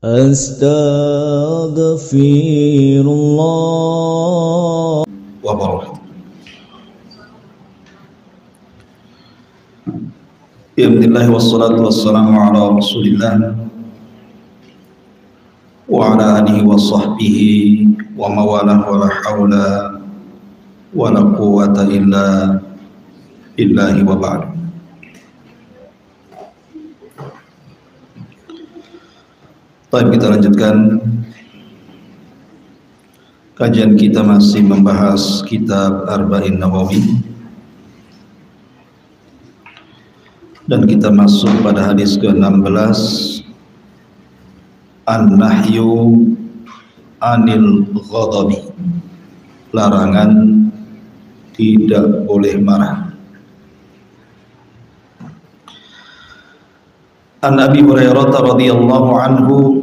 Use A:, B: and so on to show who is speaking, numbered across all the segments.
A: Astaghfirullah
B: wabarakatuh. Alhamdulillah wassalatu wassalamu ala Rasulillah wa ala alihi wa sahbihi wa mawalah wa la hawla wa la quwwata illa billahi wa ba'd. Baik, kita lanjutkan kajian kita, masih membahas kitab Arba'in Nawawi, dan kita masuk pada hadis ke-16, An-nahyu anil ghadabi, larangan tidak boleh marah. An Abi Hurairah radhiyallahu anhu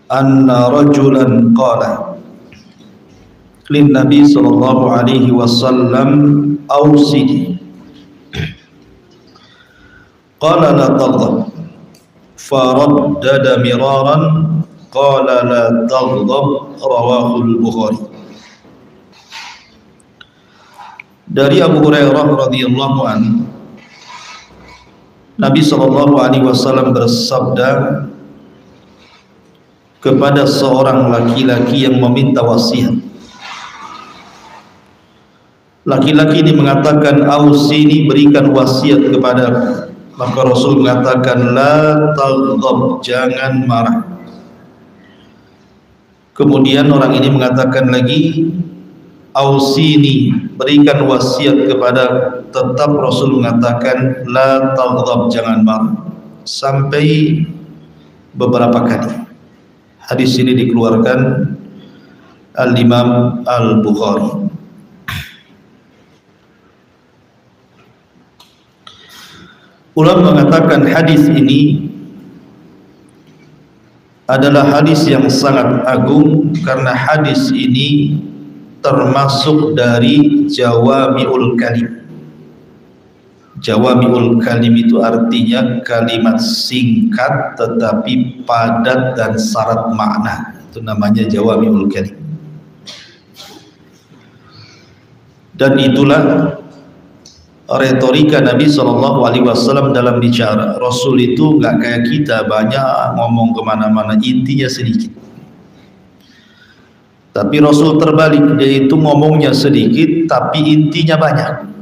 B: anna rajulan qala lin Nabi sallallahu alaihi wasallam awsini qala la taghdab faraddada miraran qala la taghdab, rawahu al-Bukhari. Dari Abu Hurairah radhiyallahu anhu, Nabi sallallahu alaihi wasallam bersabda kepada seorang laki-laki yang meminta wasiat. Laki-laki ini mengatakan, "Ausini, berikan wasiat kepadaku." Maka Rasul mengatakan, "La taghdab, jangan marah." Kemudian orang ini mengatakan lagi, "Ausini, berikan wasiat kepada." Tetap Rasul mengatakan, "La taghdab, jangan marah," sampai beberapa kali. Hadis ini dikeluarkan Al-Imam Al-Bukhari. Ulama mengatakan hadis ini adalah hadis yang sangat agung karena hadis ini termasuk dari jawami'ul kalim. Jawami'ul kalim itu artinya kalimat singkat tetapi padat dan syarat makna. Itu namanya jawami'ul kalim. Dan itulah retorika Nabi SAW dalam bicara. Rasul itu nggak kayak kita, banyak ngomong kemana-mana, intinya sedikit. Tapi Rasul terbalik, dia itu ngomongnya sedikit tapi intinya banyak.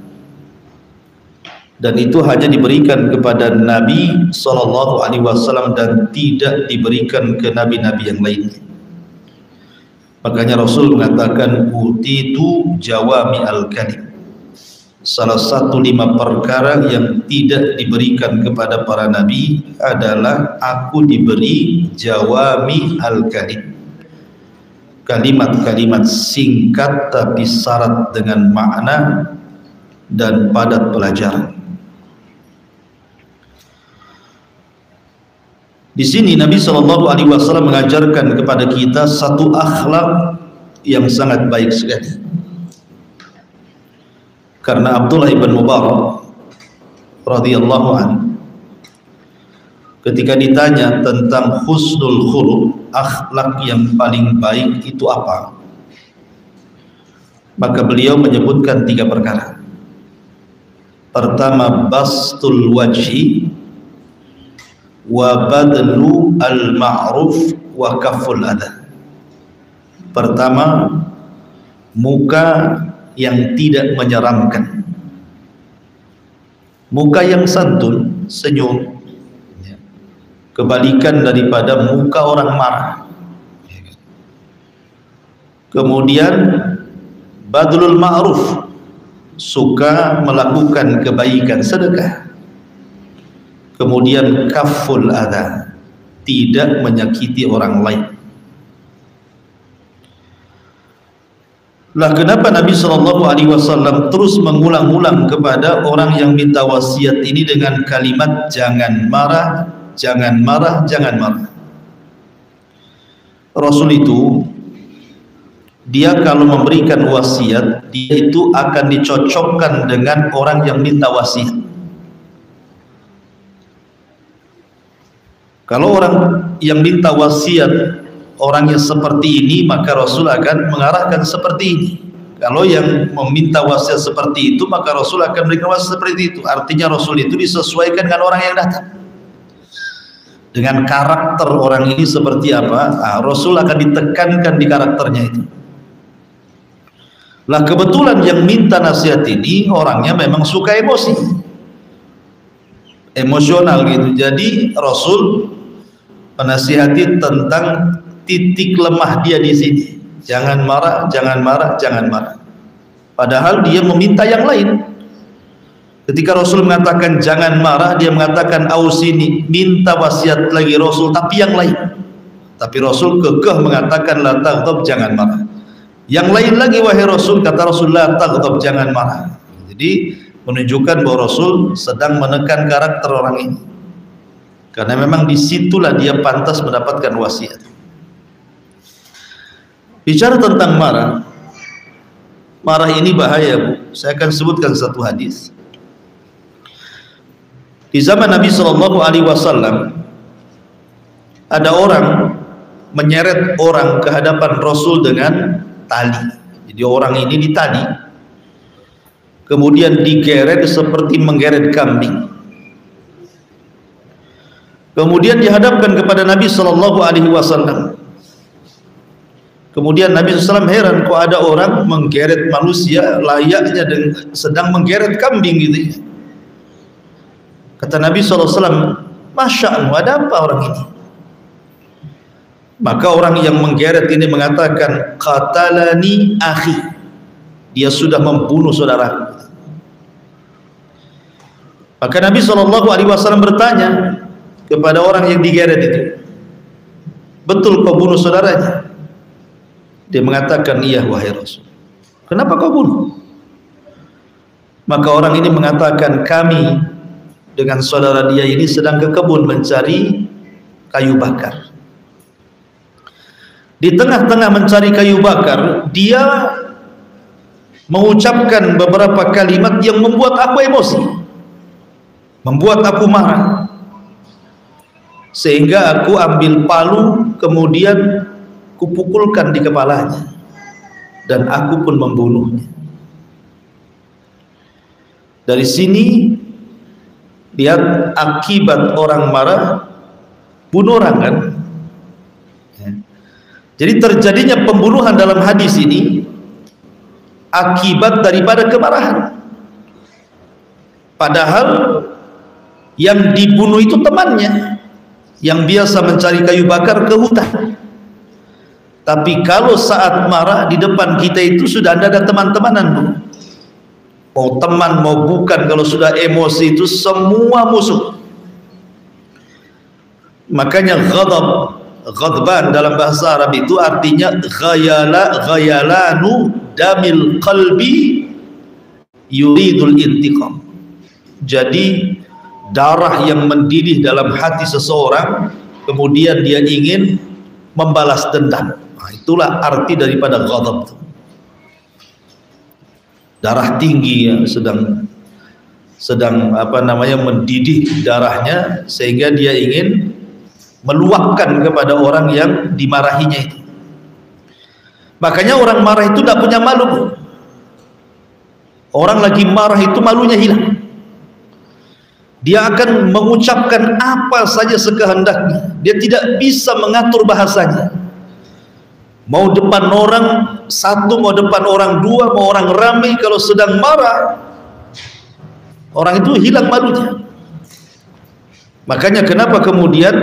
B: Dan itu hanya diberikan kepada Nabi SAW dan tidak diberikan ke nabi-nabi yang lainnya. Makanya Rasul mengatakan, "Utitu jawami al-kalim." Salah satu 5 perkara yang tidak diberikan kepada para nabi adalah aku diberi jawami al-kalim, kalimat-kalimat singkat tapi syarat dengan makna dan padat pelajaran. Di sini Nabi SAW mengajarkan kepada kita satu akhlak yang sangat baik sekali. Karena Abdullah ibn Mubarak radhiyallahu anhu ketika ditanya tentang husnul khuluq, akhlak yang paling baik itu apa? Maka beliau menyebutkan 3 perkara. Pertama, bastul wajhi wa badlu al-ma'ruf wa kaful adha. Pertama, muka yang tidak menyeramkan, muka yang santun, senyum, kebalikan daripada muka orang marah. Kemudian badlul ma'ruf, suka melakukan kebaikan, sedekah. Kemudian kaful adha, tidak menyakiti orang lain. Lah kenapa Nabi SAW terus mengulang-ulang kepada orang yang minta wasiat ini dengan kalimat jangan marah, jangan marah, jangan marah? Rasul itu, dia kalau memberikan wasiat, dia itu akan dicocokkan dengan orang yang minta wasiat. Kalau orang yang minta wasiat orangnya seperti ini, maka Rasul akan mengarahkan seperti ini. Kalau yang meminta wasiat seperti itu, maka Rasul akan memberikan wasiat seperti itu. Artinya Rasul itu disesuaikan dengan orang yang datang, dengan karakter orang ini seperti apa. Rasul akan ditekankan di karakternya itu. Lah kebetulan yang minta nasihat ini orangnya memang suka emosional gitu. Jadi Rasul menasihati tentang titik lemah dia di sini. Jangan marah, jangan marah, jangan marah. Padahal dia meminta yang lain. Ketika Rasul mengatakan jangan marah, dia mengatakan ausini, minta wasiat lagi Rasul, tapi yang lain. Tapi Rasul kekeh mengatakan la taghdab, jangan marah. Yang lain lagi, wahai Rasul, kata Rasul, la taghdab, jangan marah. Jadi menunjukkan bahwa Rasul sedang menekan karakter orang ini, karena memang disitulah dia pantas mendapatkan wasiat. Bicara tentang marah, marah ini bahaya, Bu. Saya akan sebutkan satu hadis. Di zaman Nabi SAW ada orang menyeret orang ke hadapan Rasul dengan tali. Jadi orang ini ditali, kemudian digeret seperti menggeret kambing. Kemudian dihadapkan kepada Nabi SAW. Kemudian Nabi SAW heran, kok ada orang menggeret manusia layaknya sedang menggeret kambing gitu. Kata Nabi SAW, Masya Allah, ada apa orang ini? Maka orang yang menggeret ini mengatakan, qatalani akhi, dia sudah membunuh saudaraku. Maka Nabi SAW bertanya kepada orang yang digeret itu, betul kau bunuh saudaranya? Dia mengatakan, iya wahai Rasul. Kenapa kau bunuh? Maka orang ini mengatakan, kami dengan saudara dia ini sedang ke kebun mencari kayu bakar. Di tengah-tengah mencari kayu bakar, dia mengucapkan beberapa kalimat yang membuat aku emosi, membuat aku marah, sehingga aku ambil palu kemudian kupukulkan di kepalanya dan aku pun membunuhnya. Dari sini lihat akibat orang marah bunuh orang kan. Jadi terjadinya pembunuhan dalam hadis ini akibat daripada kemarahan. Padahal yang dibunuh itu temannya yang biasa mencari kayu bakar ke hutan. Tapi kalau saat marah di depan kita itu sudah ada teman-temanan, Bu. Mau teman mau bukan, kalau sudah emosi itu semua musuh. Makanya ghadban dalam bahasa Arab itu artinya ghayalanu damil qalbi yuridul intiqam. Jadi darah yang mendidih dalam hati seseorang, kemudian dia ingin membalas dendam. Nah, itulah arti daripada ghadab. Darah tinggi ya, sedang apa namanya mendidih darahnya sehingga dia ingin meluapkan kepada orang yang dimarahinya itu. Makanya orang marah itu tidak punya malu. Orang lagi marah itu malunya hilang. Dia akan mengucapkan apa saja sekehendaknya. Dia tidak bisa mengatur bahasanya. Mau depan orang satu, mau depan orang dua, mau orang ramai, kalau sedang marah orang itu hilang malunya. Makanya kenapa kemudian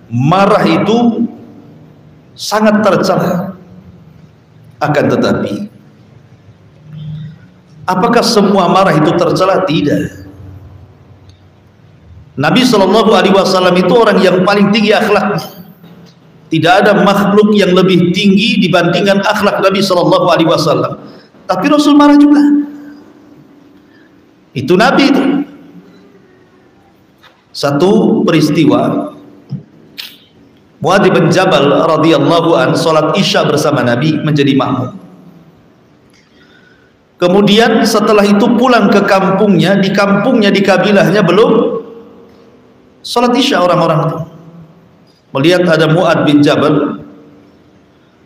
B: marah itu sangat tercela. Akan tetapi apakah semua marah itu tercela? Tidak. Nabi SAW itu orang yang paling tinggi akhlaknya. Tidak ada makhluk yang lebih tinggi dibandingkan akhlak Nabi SAW. Tapi Rasul marah juga. Itu Nabi itu. Satu peristiwa, Muadz bin Jabal radhiyallahu an salat Isya bersama Nabi menjadi makmum. Kemudian setelah itu pulang ke kampungnya, di kampungnya, di kabilahnya belum salat Isya orang-orang itu. melihat ada Mu'ad bin Jabal,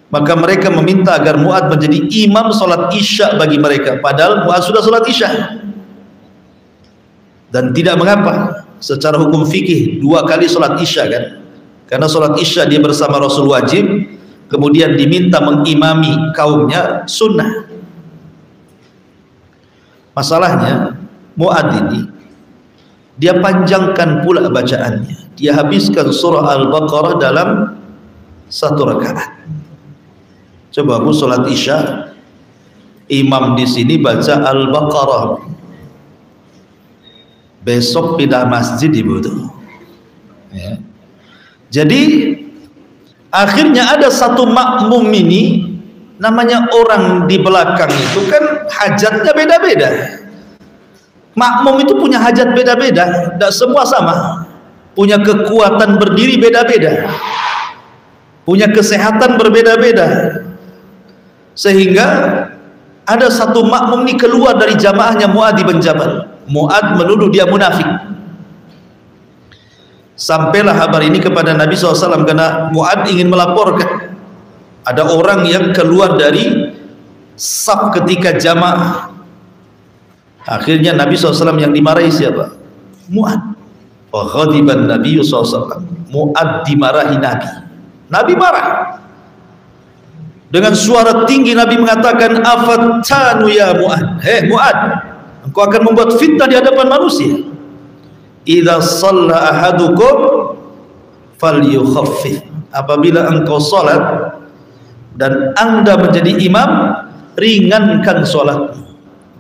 B: maka mereka meminta agar Mu'ad menjadi imam sholat isya bagi mereka, padahal Mu'ad sudah sholat isya. Dan tidak mengapa, secara hukum fikih 2 kali sholat isya kan, karena sholat isya dia bersama Rasul wajib, kemudian diminta mengimami kaumnya sunnah. Masalahnya Mu'ad ini dia panjangkan pula bacaannya, dia habiskan surah Al-Baqarah dalam 1 rakaat. Coba aku sholat isya, imam di sini baca Al-Baqarah, besok pindah masjid ibu tuh. Ya. Jadi akhirnya ada satu makmum ini, namanya orang di belakang itu kan hajatnya beda-beda. Makmum itu punya hajat beda-beda, tidak semua sama. Punya kekuatan berdiri beda-beda, punya kesehatan berbeda-beda. Sehingga ada satu makmum ini keluar dari jamaahnya Mu'ad bin Jabal. Mu'ad menuduh dia munafik. Sampailah kabar ini kepada Nabi SAW, karena Mu'ad ingin melaporkan ada orang yang keluar dari saf ketika jamaah. Akhirnya Nabi SAW yang dimarahi siapa? Mu'ad. Wa ghadiban Nabi SAW. Mu'ad dimarahi Nabi. Nabi marah. Dengan suara tinggi Nabi mengatakan, afattanu ya Mu'ad. Hei Mu'ad, engkau akan membuat fitnah di hadapan manusia. Idza shalla ahadukum falyukhaffif. Apabila engkau salat dan Anda menjadi imam, ringankan salatmu,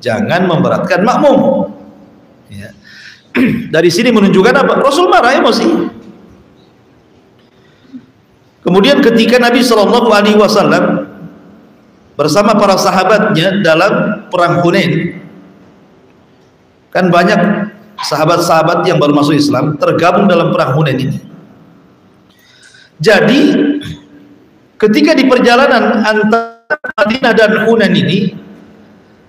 B: jangan memberatkan makmum. Ya. Dari sini menunjukkan apa? Rasul marah, emosi. Kemudian ketika Nabi SAW bersama para sahabatnya dalam perang Hunain, kan banyak sahabat-sahabat yang baru masuk Islam tergabung dalam perang Hunain ini. Jadi ketika di perjalanan antara Madinah dan Hunain ini,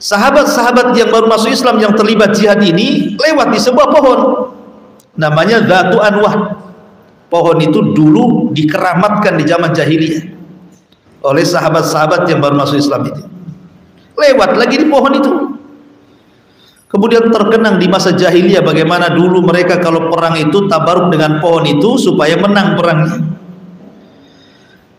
B: sahabat-sahabat yang baru masuk Islam yang terlibat jihad ini lewat di sebuah pohon namanya Dzatu Anwah. Pohon itu dulu dikeramatkan di zaman jahiliyah oleh sahabat-sahabat yang baru masuk Islam itu. Lewat lagi di pohon itu. Kemudian terkenang di masa jahiliyah bagaimana dulu mereka kalau perang itu tabaruk dengan pohon itu supaya menang perangnya.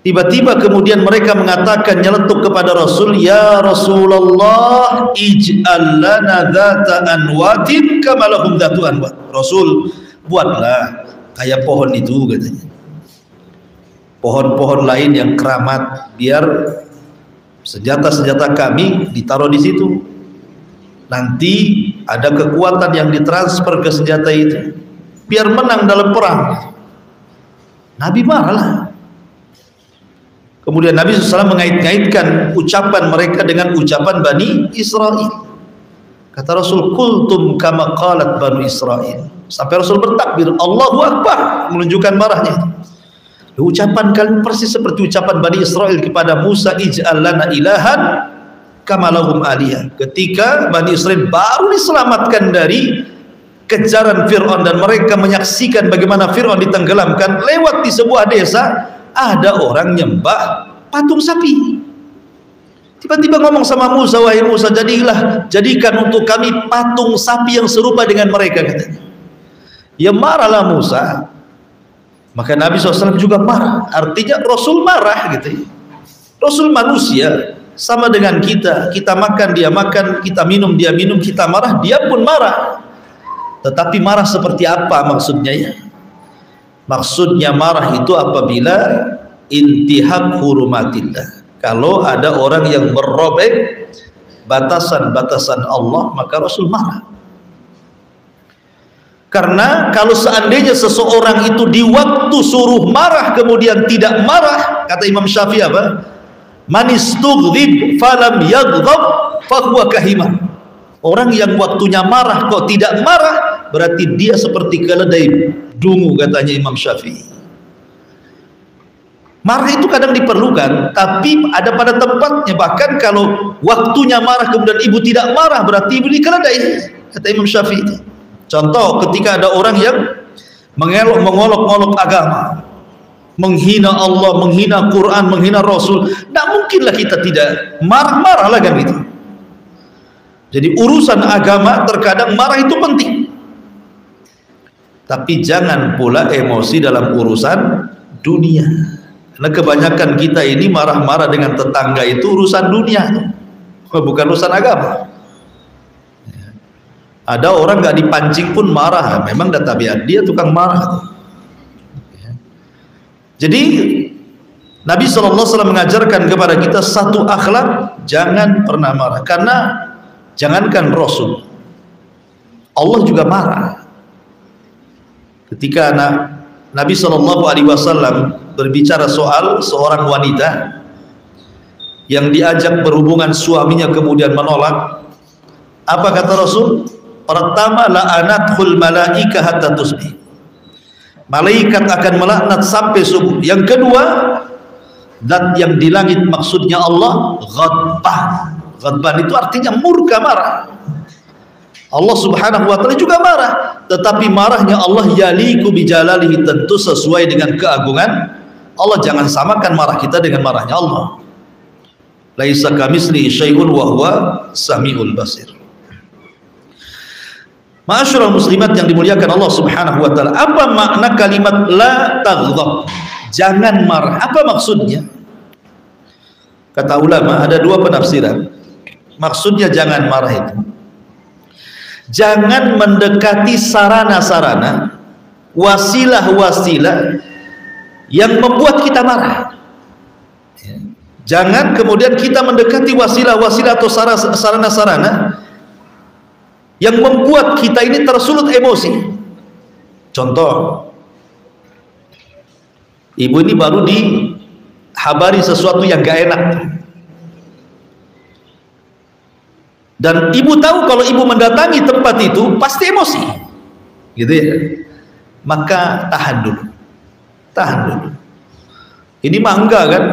B: Tiba-tiba kemudian mereka mengatakan, nyeletuk kepada Rasul, ya Rasulullah, ij'al lana dzata anwatin kama lahum dzatu anwat. Rasul, buatlah kayak pohon itu, katanya, pohon-pohon lain yang keramat, biar senjata-senjata kami ditaruh di situ. Nanti ada kekuatan yang ditransfer ke senjata itu, biar menang dalam perang. Nabi marahlah. Kemudian Nabi SAW mengait-ngaitkan ucapan mereka dengan ucapan Bani Israel. Kata Rasul, kultum kama qalat Bani Israel. Sampai Rasul bertakbir, Allahu Akbar, menunjukkan marahnya. Ucapan kalian persis seperti ucapan Bani Israel kepada Musa, ij'al lana ilahan kama lahum aliyah. Ketika Bani Israel baru diselamatkan dari kejaran Fir'aun dan mereka menyaksikan bagaimana Fir'aun ditenggelamkan, lewat di sebuah desa ada orang nyembah patung sapi. Tiba-tiba ngomong sama Musa, wahai Musa, jadikan untuk kami patung sapi yang serupa dengan mereka, katanya. Ya marahlah Musa. Maka Nabi SAW juga marah. Artinya Rasul marah gitu. Rasul manusia, sama dengan kita. Kita makan, dia makan. Kita minum, dia minum. Kita marah, dia pun marah. Tetapi marah seperti apa maksudnya ya? Maksudnya marah itu apabila intihak hurumatillah. Kalau ada orang yang merobek batasan-batasan Allah, maka Rasul marah. Karena kalau seandainya seseorang itu di waktu suruh marah kemudian tidak marah, kata Imam Syafi'i apa? Man istughdib falam yaghdab fahuwa kahimah. Orang yang waktunya marah kok tidak marah, berarti dia seperti keledai dungu, katanya Imam Syafi'i. Marah itu kadang diperlukan, tapi ada pada tempatnya. Bahkan kalau waktunya marah kemudian ibu tidak marah, berarti ibu ini keledai, kata Imam Syafi'i. Contoh ketika ada orang yang mengolok-olok agama, menghina Allah, menghina Quran, menghina Rasul, tidak mungkinlah kita tidak marah-marah lah kan gitu. Jadi urusan agama terkadang marah itu penting, tapi jangan pula emosi dalam urusan dunia. Karena kebanyakan kita ini marah-marah dengan tetangga itu urusan dunia, bukan urusan agama. Ada orang gak dipancing pun marah, memang dah tabiat dia tukang marah. Jadi Nabi SAW mengajarkan kepada kita satu akhlak, jangan pernah marah. Karena jangankan Rasul, Allah juga marah. Ketika Nabi SAW berbicara soal seorang wanita yang diajak berhubungan suaminya kemudian menolak, apa kata Rasul? Pertama, la'anathul malaika hatta tusbih, malaikat akan melaknat sampai subuh. Yang kedua, zat yang di langit maksudnya Allah, ghadban. Ghadban itu artinya murka, marah. Allah Subhanahu wa taala juga marah, tetapi marahnya Allah yaliku bijalalihi, tentu sesuai dengan keagungan Allah. Jangan samakan marah kita dengan marahnya Allah. Laisa kamitslihi syai'un wa huwa samiul basir. Ma'asyiral muslimat yang dimuliakan Allah Subhanahu wa taala, apa makna kalimat la taghdab? Jangan marah. Apa maksudnya? Kata ulama ada dua penafsiran. Maksudnya jangan marah itu, jangan mendekati sarana-sarana, wasilah-wasilah yang membuat kita marah. Jangan kemudian kita mendekati wasilah-wasilah atau sarana-sarana yang membuat kita ini tersulut emosi. Contoh, ibu ini baru dihabari sesuatu yang gak enak, dan ibu tahu kalau ibu mendatangi tempat itu pasti emosi, gitu ya. Maka tahan dulu. Ini mah enggak kan?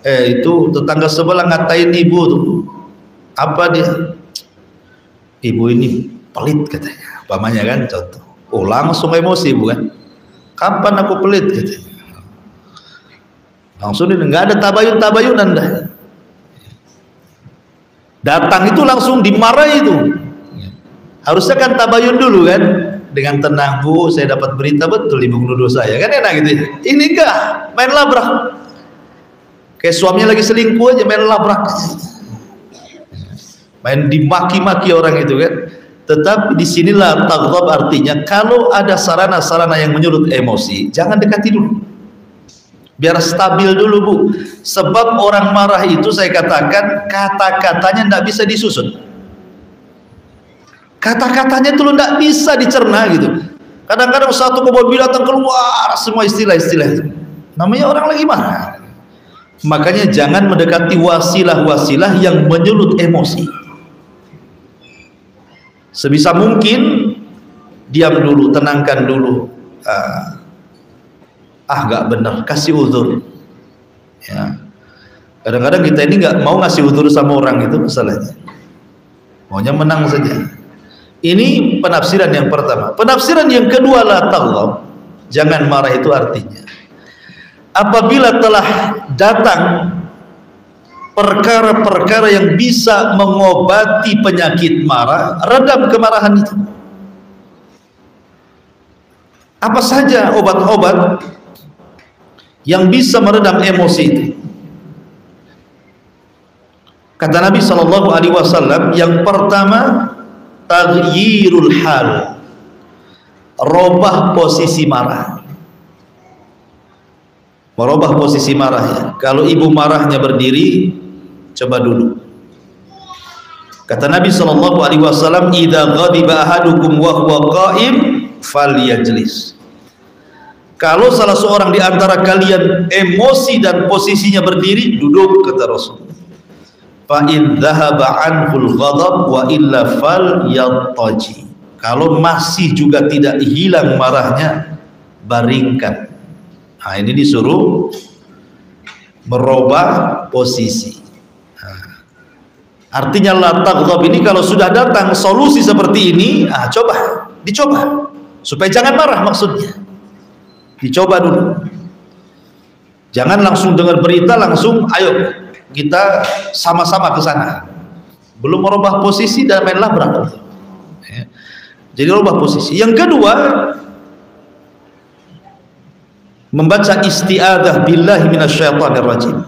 B: Itu tetangga sebelah ngatain ibu tuh. Apa dia? Ibu ini pelit katanya, umpamanya kan, contoh. Oh, langsung emosi bukan? Kapan aku pelit katanya? Langsung ini nggak ada tabayun-tabayunan dah. Datang itu langsung dimarahi itu. Harusnya kan tabayun dulu kan, dengan tenang, Bu, saya dapat berita betul ibu menuduh saya, kan enak gitu. Ini enggak, main labrak. Kayak suaminya lagi selingkuh aja main labrak. Main dimaki-maki orang itu kan. Tetapi disinilah taghdab, artinya kalau ada sarana-sarana yang menyulut emosi, jangan dekati dulu, biar stabil dulu, Bu. Sebab orang marah itu, saya katakan, kata-katanya tidak bisa disusun. Kata-katanya itu tidak bisa dicerna gitu. Kadang-kadang satu kebun binatang keluar semua istilah-istilah itu, namanya orang lagi marah. Makanya jangan mendekati wasilah-wasilah yang menyulut emosi. Sebisa mungkin diam dulu, tenangkan dulu. Gak benar, kasih uzur. Ya. Kadang-kadang kita ini nggak mau ngasih uzur sama orang, itu masalahnya. Maunya menang saja. Ini penafsiran yang pertama. Penafsiran yang kedua, la taghdab, jangan marah itu artinya apabila telah datang perkara-perkara yang bisa mengobati penyakit marah, redam kemarahan itu. Apa saja obat-obat yang bisa meredam emosi itu? Kata Nabi SAW, yang pertama, taghyirul hal, robah posisi marah. Merubah posisi marahnya. Kalau ibu marahnya berdiri, coba dulu. Kata Nabi SAW, idza ghadiba ahadukum wa huwa qa'im falyajlis. Kalau salah seorang di antara kalian emosi dan posisinya berdiri, duduk, kata Rasul. Fa in dhahaba anhul ghadab wa illa falyattaji. Kalau masih juga tidak hilang marahnya, baringkan. Nah, ini disuruh merubah posisi. Artinya la taghdab ini kalau sudah datang solusi seperti ini, dicoba supaya jangan marah, maksudnya dicoba dulu. Jangan langsung dengar berita langsung ayo kita sama-sama ke sana. Belum merubah posisi dan main labrak. Ya. Jadi rubah posisi. Yang kedua, membaca isti'adzah billahi minasyaitonir rajim.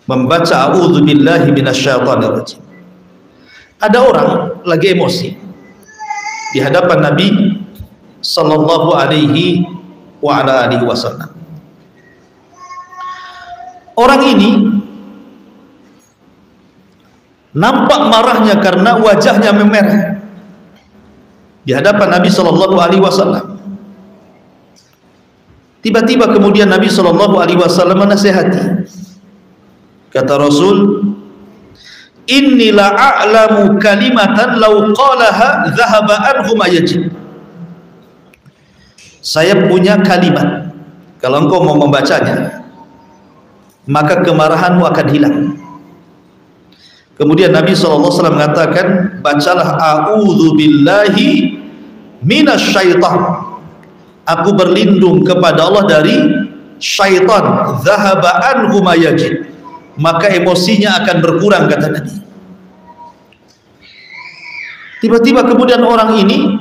B: Membaca a'udzu billahi minasyaitonir rajim. Ada orang lagi emosi di hadapan Nabi sallallahu alaihi wa ala alihi wasallam. Orang ini nampak marahnya karena wajahnya memerah di hadapan Nabi sallallahu alaihi wasallam. Tiba-tiba kemudian Nabi sallallahu alaihi wasallam menasihati. Kata Rasul, "Inni la a'lamu kalimatan law qalaha dhahaba anhu ma yajid." Saya punya kalimat, kalau engkau mau membacanya maka kemarahanmu akan hilang. Kemudian Nabi SAW mengatakan, bacalah a'udzu billahi minasyaitan. Aku berlindung kepada Allah dari syaitan. Dhahaba anhu ma yajid. Maka emosinya akan berkurang, kata Nabi. Tiba-tiba kemudian orang ini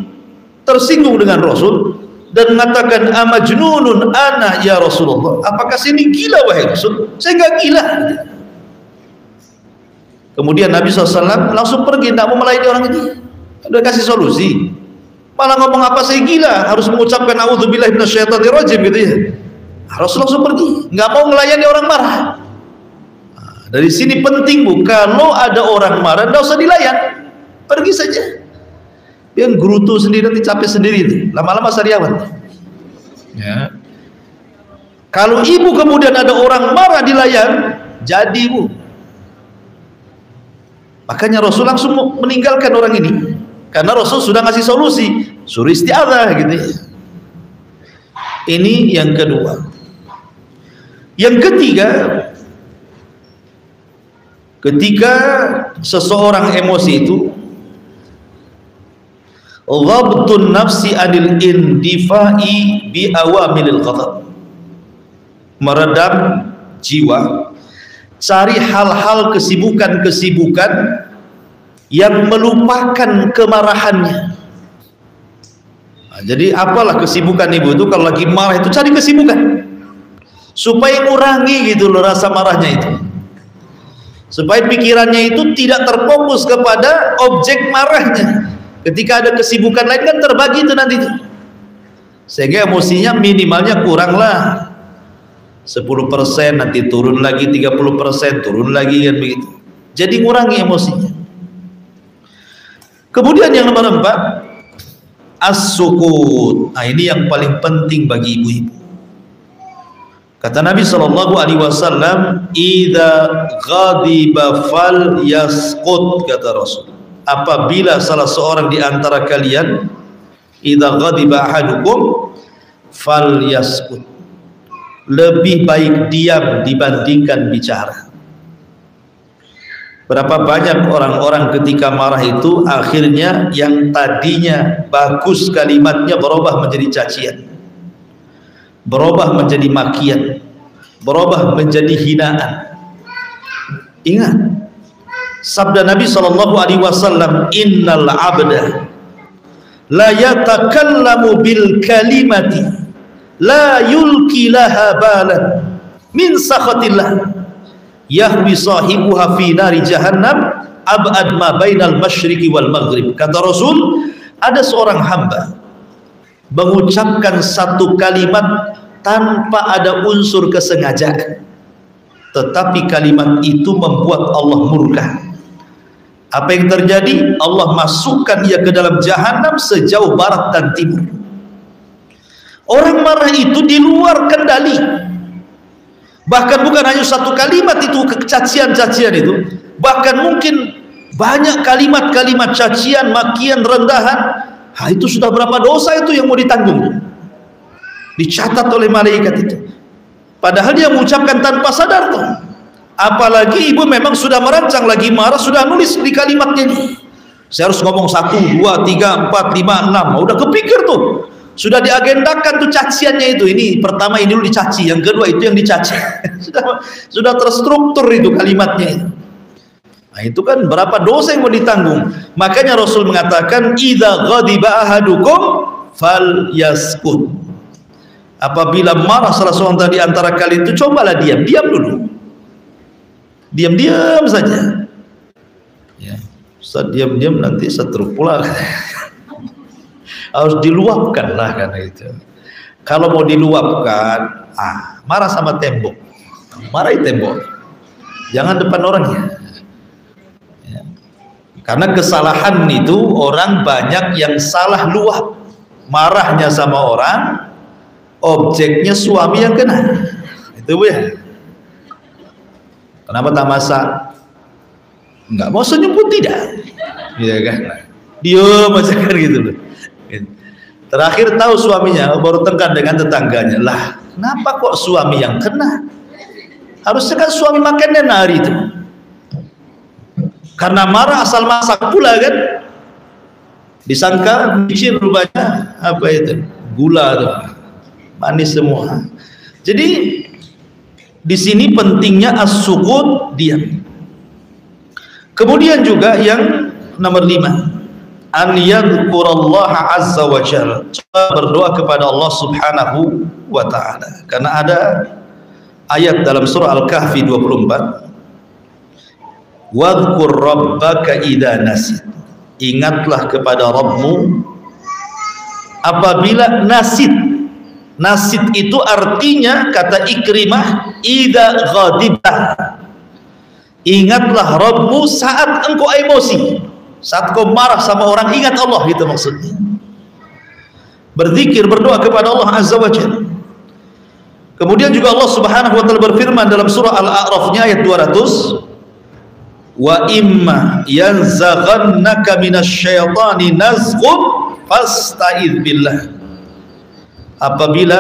B: tersinggung dengan Rasul dan mengatakan, amajnunun ana ya Rasulullah. Apakah saya ini gila wahai Rasul? Saya enggak gila. Kemudian Nabi SAW langsung pergi, tidak mau melayani orang ini. Udah kasih solusi, malah ngomong apa saya gila, harus mengucapkan a'udzubillahi minasyaitonir rajim gitu ya. Harus langsung pergi, nggak mau melayani orang marah. Nah, dari sini penting bu, kalau ada orang marah nggak usah dilayan, pergi saja. Biar gerutu sendiri, nanti capek sendiri itu, lama-lama sariawan. Ya. Kalau ibu kemudian ada orang marah dilayan, jadi bu. Makanya Rasul langsung meninggalkan orang ini karena Rasul sudah ngasih solusi, suruh isti'adzah gitu ya. Ini yang kedua. Yang ketiga, ketika seseorang emosi itu ghabtun nafsi anil indifa'i bi awamilil ghadab, meredam jiwa, cari hal-hal kesibukan-kesibukan yang melupakan kemarahannya. Nah, jadi apalah kesibukan ibu itu kalau lagi marah itu, cari kesibukan supaya ngurangi gitu loh rasa marahnya itu, supaya pikirannya itu tidak terfokus kepada objek marahnya. Ketika ada kesibukan lain kan terbagi itu nanti itu, sehingga emosinya minimalnya kurang lah 10%, nanti turun lagi 30%, turun lagi kan begitu. Jadi ngurangi emosinya. Kemudian yang nomor 4, as-sukut. Nah, ini yang paling penting bagi ibu-ibu. Kata Nabi SAW, "Idza ghadiba fal yasqut," kata Rasul. Apabila salah seorang di antara kalian, idza ghadiba ahadukum fal yasqut, lebih baik diam dibandingkan bicara. Berapa banyak orang-orang ketika marah itu akhirnya yang tadinya bagus kalimatnya berubah menjadi cacian, berubah menjadi makian, berubah menjadi hinaan. Ingat sabda Nabi SAW, innal abda la yatakallamu bil kalimati la yulki laha balan min sakhatillah yahwi sahibuha fi nari jahannam ab'ad ma bainal masyriqi wal maghrib. Kata Rasul, ada seorang hamba mengucapkan satu kalimat tanpa ada unsur kesengajaan, tetapi kalimat itu membuat Allah murka. Apa yang terjadi? Allah masukkan ia ke dalam jahannam sejauh barat dan timur. Orang marah itu di luar kendali. Bahkan bukan hanya satu kalimat itu, kecacian-cacian itu, bahkan mungkin banyak kalimat-kalimat cacian, makian, rendahan. Itu sudah berapa dosa itu yang mau ditanggung, dicatat oleh malaikat itu. Padahal dia mengucapkan tanpa sadar tuh. Apalagi ibu memang sudah merancang, lagi marah sudah nulis di kalimatnya ini, saya harus ngomong 1, 2, 3, 4, 5, 6, udah kepikir tuh Sudah diagendakan tuh caciannya itu. Ini pertama ini dulu dicaci, yang kedua itu yang dicaci. sudah terstruktur itu kalimatnya itu. Nah, itu kan berapa dosa yang mau ditanggung. Makanya Rasul mengatakan, idza ghadiba ahadukum falyaskut. Apabila marah salah seorang di antara kalian itu, cobalah diam dulu. Diam saja. Ya, Ustaz diam nanti setruk pula. Harus diluapkan lah karena itu. Kalau mau diluapkan, marah sama tembok. Marahi tembok. Jangan depan orangnya. Karena kesalahan itu orang banyak yang salah luap. Marahnya sama orang, objeknya suami yang kena. Itu Bu ya. Kenapa tak masak? Enggak mau senyum pun tidak. Iya kan? Diam aja kan gitu loh. Terakhir tahu suaminya, baru tengkar dengan tetangganya. Lah, kenapa kok suami yang kena? Harusnya kan suami makannya hari itu. Karena marah asal masak pula kan, disangka micin rupanya apa itu, gula tuh, manis semua. Jadi di sini pentingnya as-sukut, diam. Kemudian juga yang nomor 5, an yadhkurallaha azza wa jalla, berdoa kepada Allah subhanahu wa ta'ala. Karena ada ayat dalam surah Al-Kahfi 24, wadhkur rabbaka idza nasit, ingatlah kepada Rabbmu apabila nasit. Nasit itu artinya kata Ikrimah idza ghadibta, ingatlah Rabbmu saat engkau emosi, saat kau marah sama orang, ingat Allah, itu maksudnya. Berzikir, berdoa kepada Allah azza wa jalla. Kemudian juga Allah subhanahu wa ta'ala berfirman dalam surah Al-A'rafnya ayat 200, wa imma yanzaghannaka minasyaitani nazghun fasta'idz billah. Apabila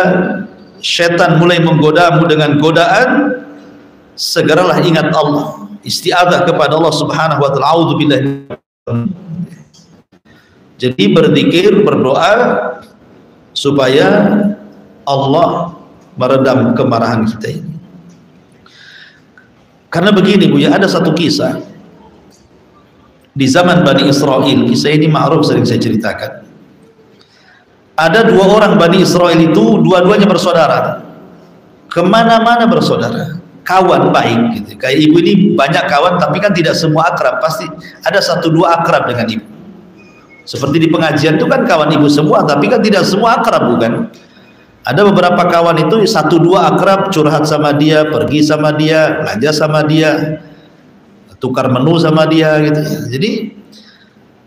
B: syaitan mulai menggodamu dengan godaan, segeralah ingat Allah, isti'adzah kepada Allah subhanahu wa ta'ala. A'udzubillah. Jadi berzikir, berdoa supaya Allah meredam kemarahan kita ini. Karena begini Bu ya, ada satu kisah di zaman Bani Israel. Kisah ini ma'ruf, sering saya ceritakan. Ada 2 orang Bani Israel itu, dua-duanya bersaudara, kemana-mana bersaudara, kawan baik gitu. Kayak ibu ini banyak kawan, tapi kan tidak semua akrab. Pasti ada 1-2 akrab dengan ibu. Seperti di pengajian itu kan kawan ibu semua, tapi kan tidak semua akrab, bukan? Ada beberapa kawan itu 1-2 akrab, curhat sama dia, pergi sama dia, belanja sama dia, tukar menu sama dia gitu. Jadi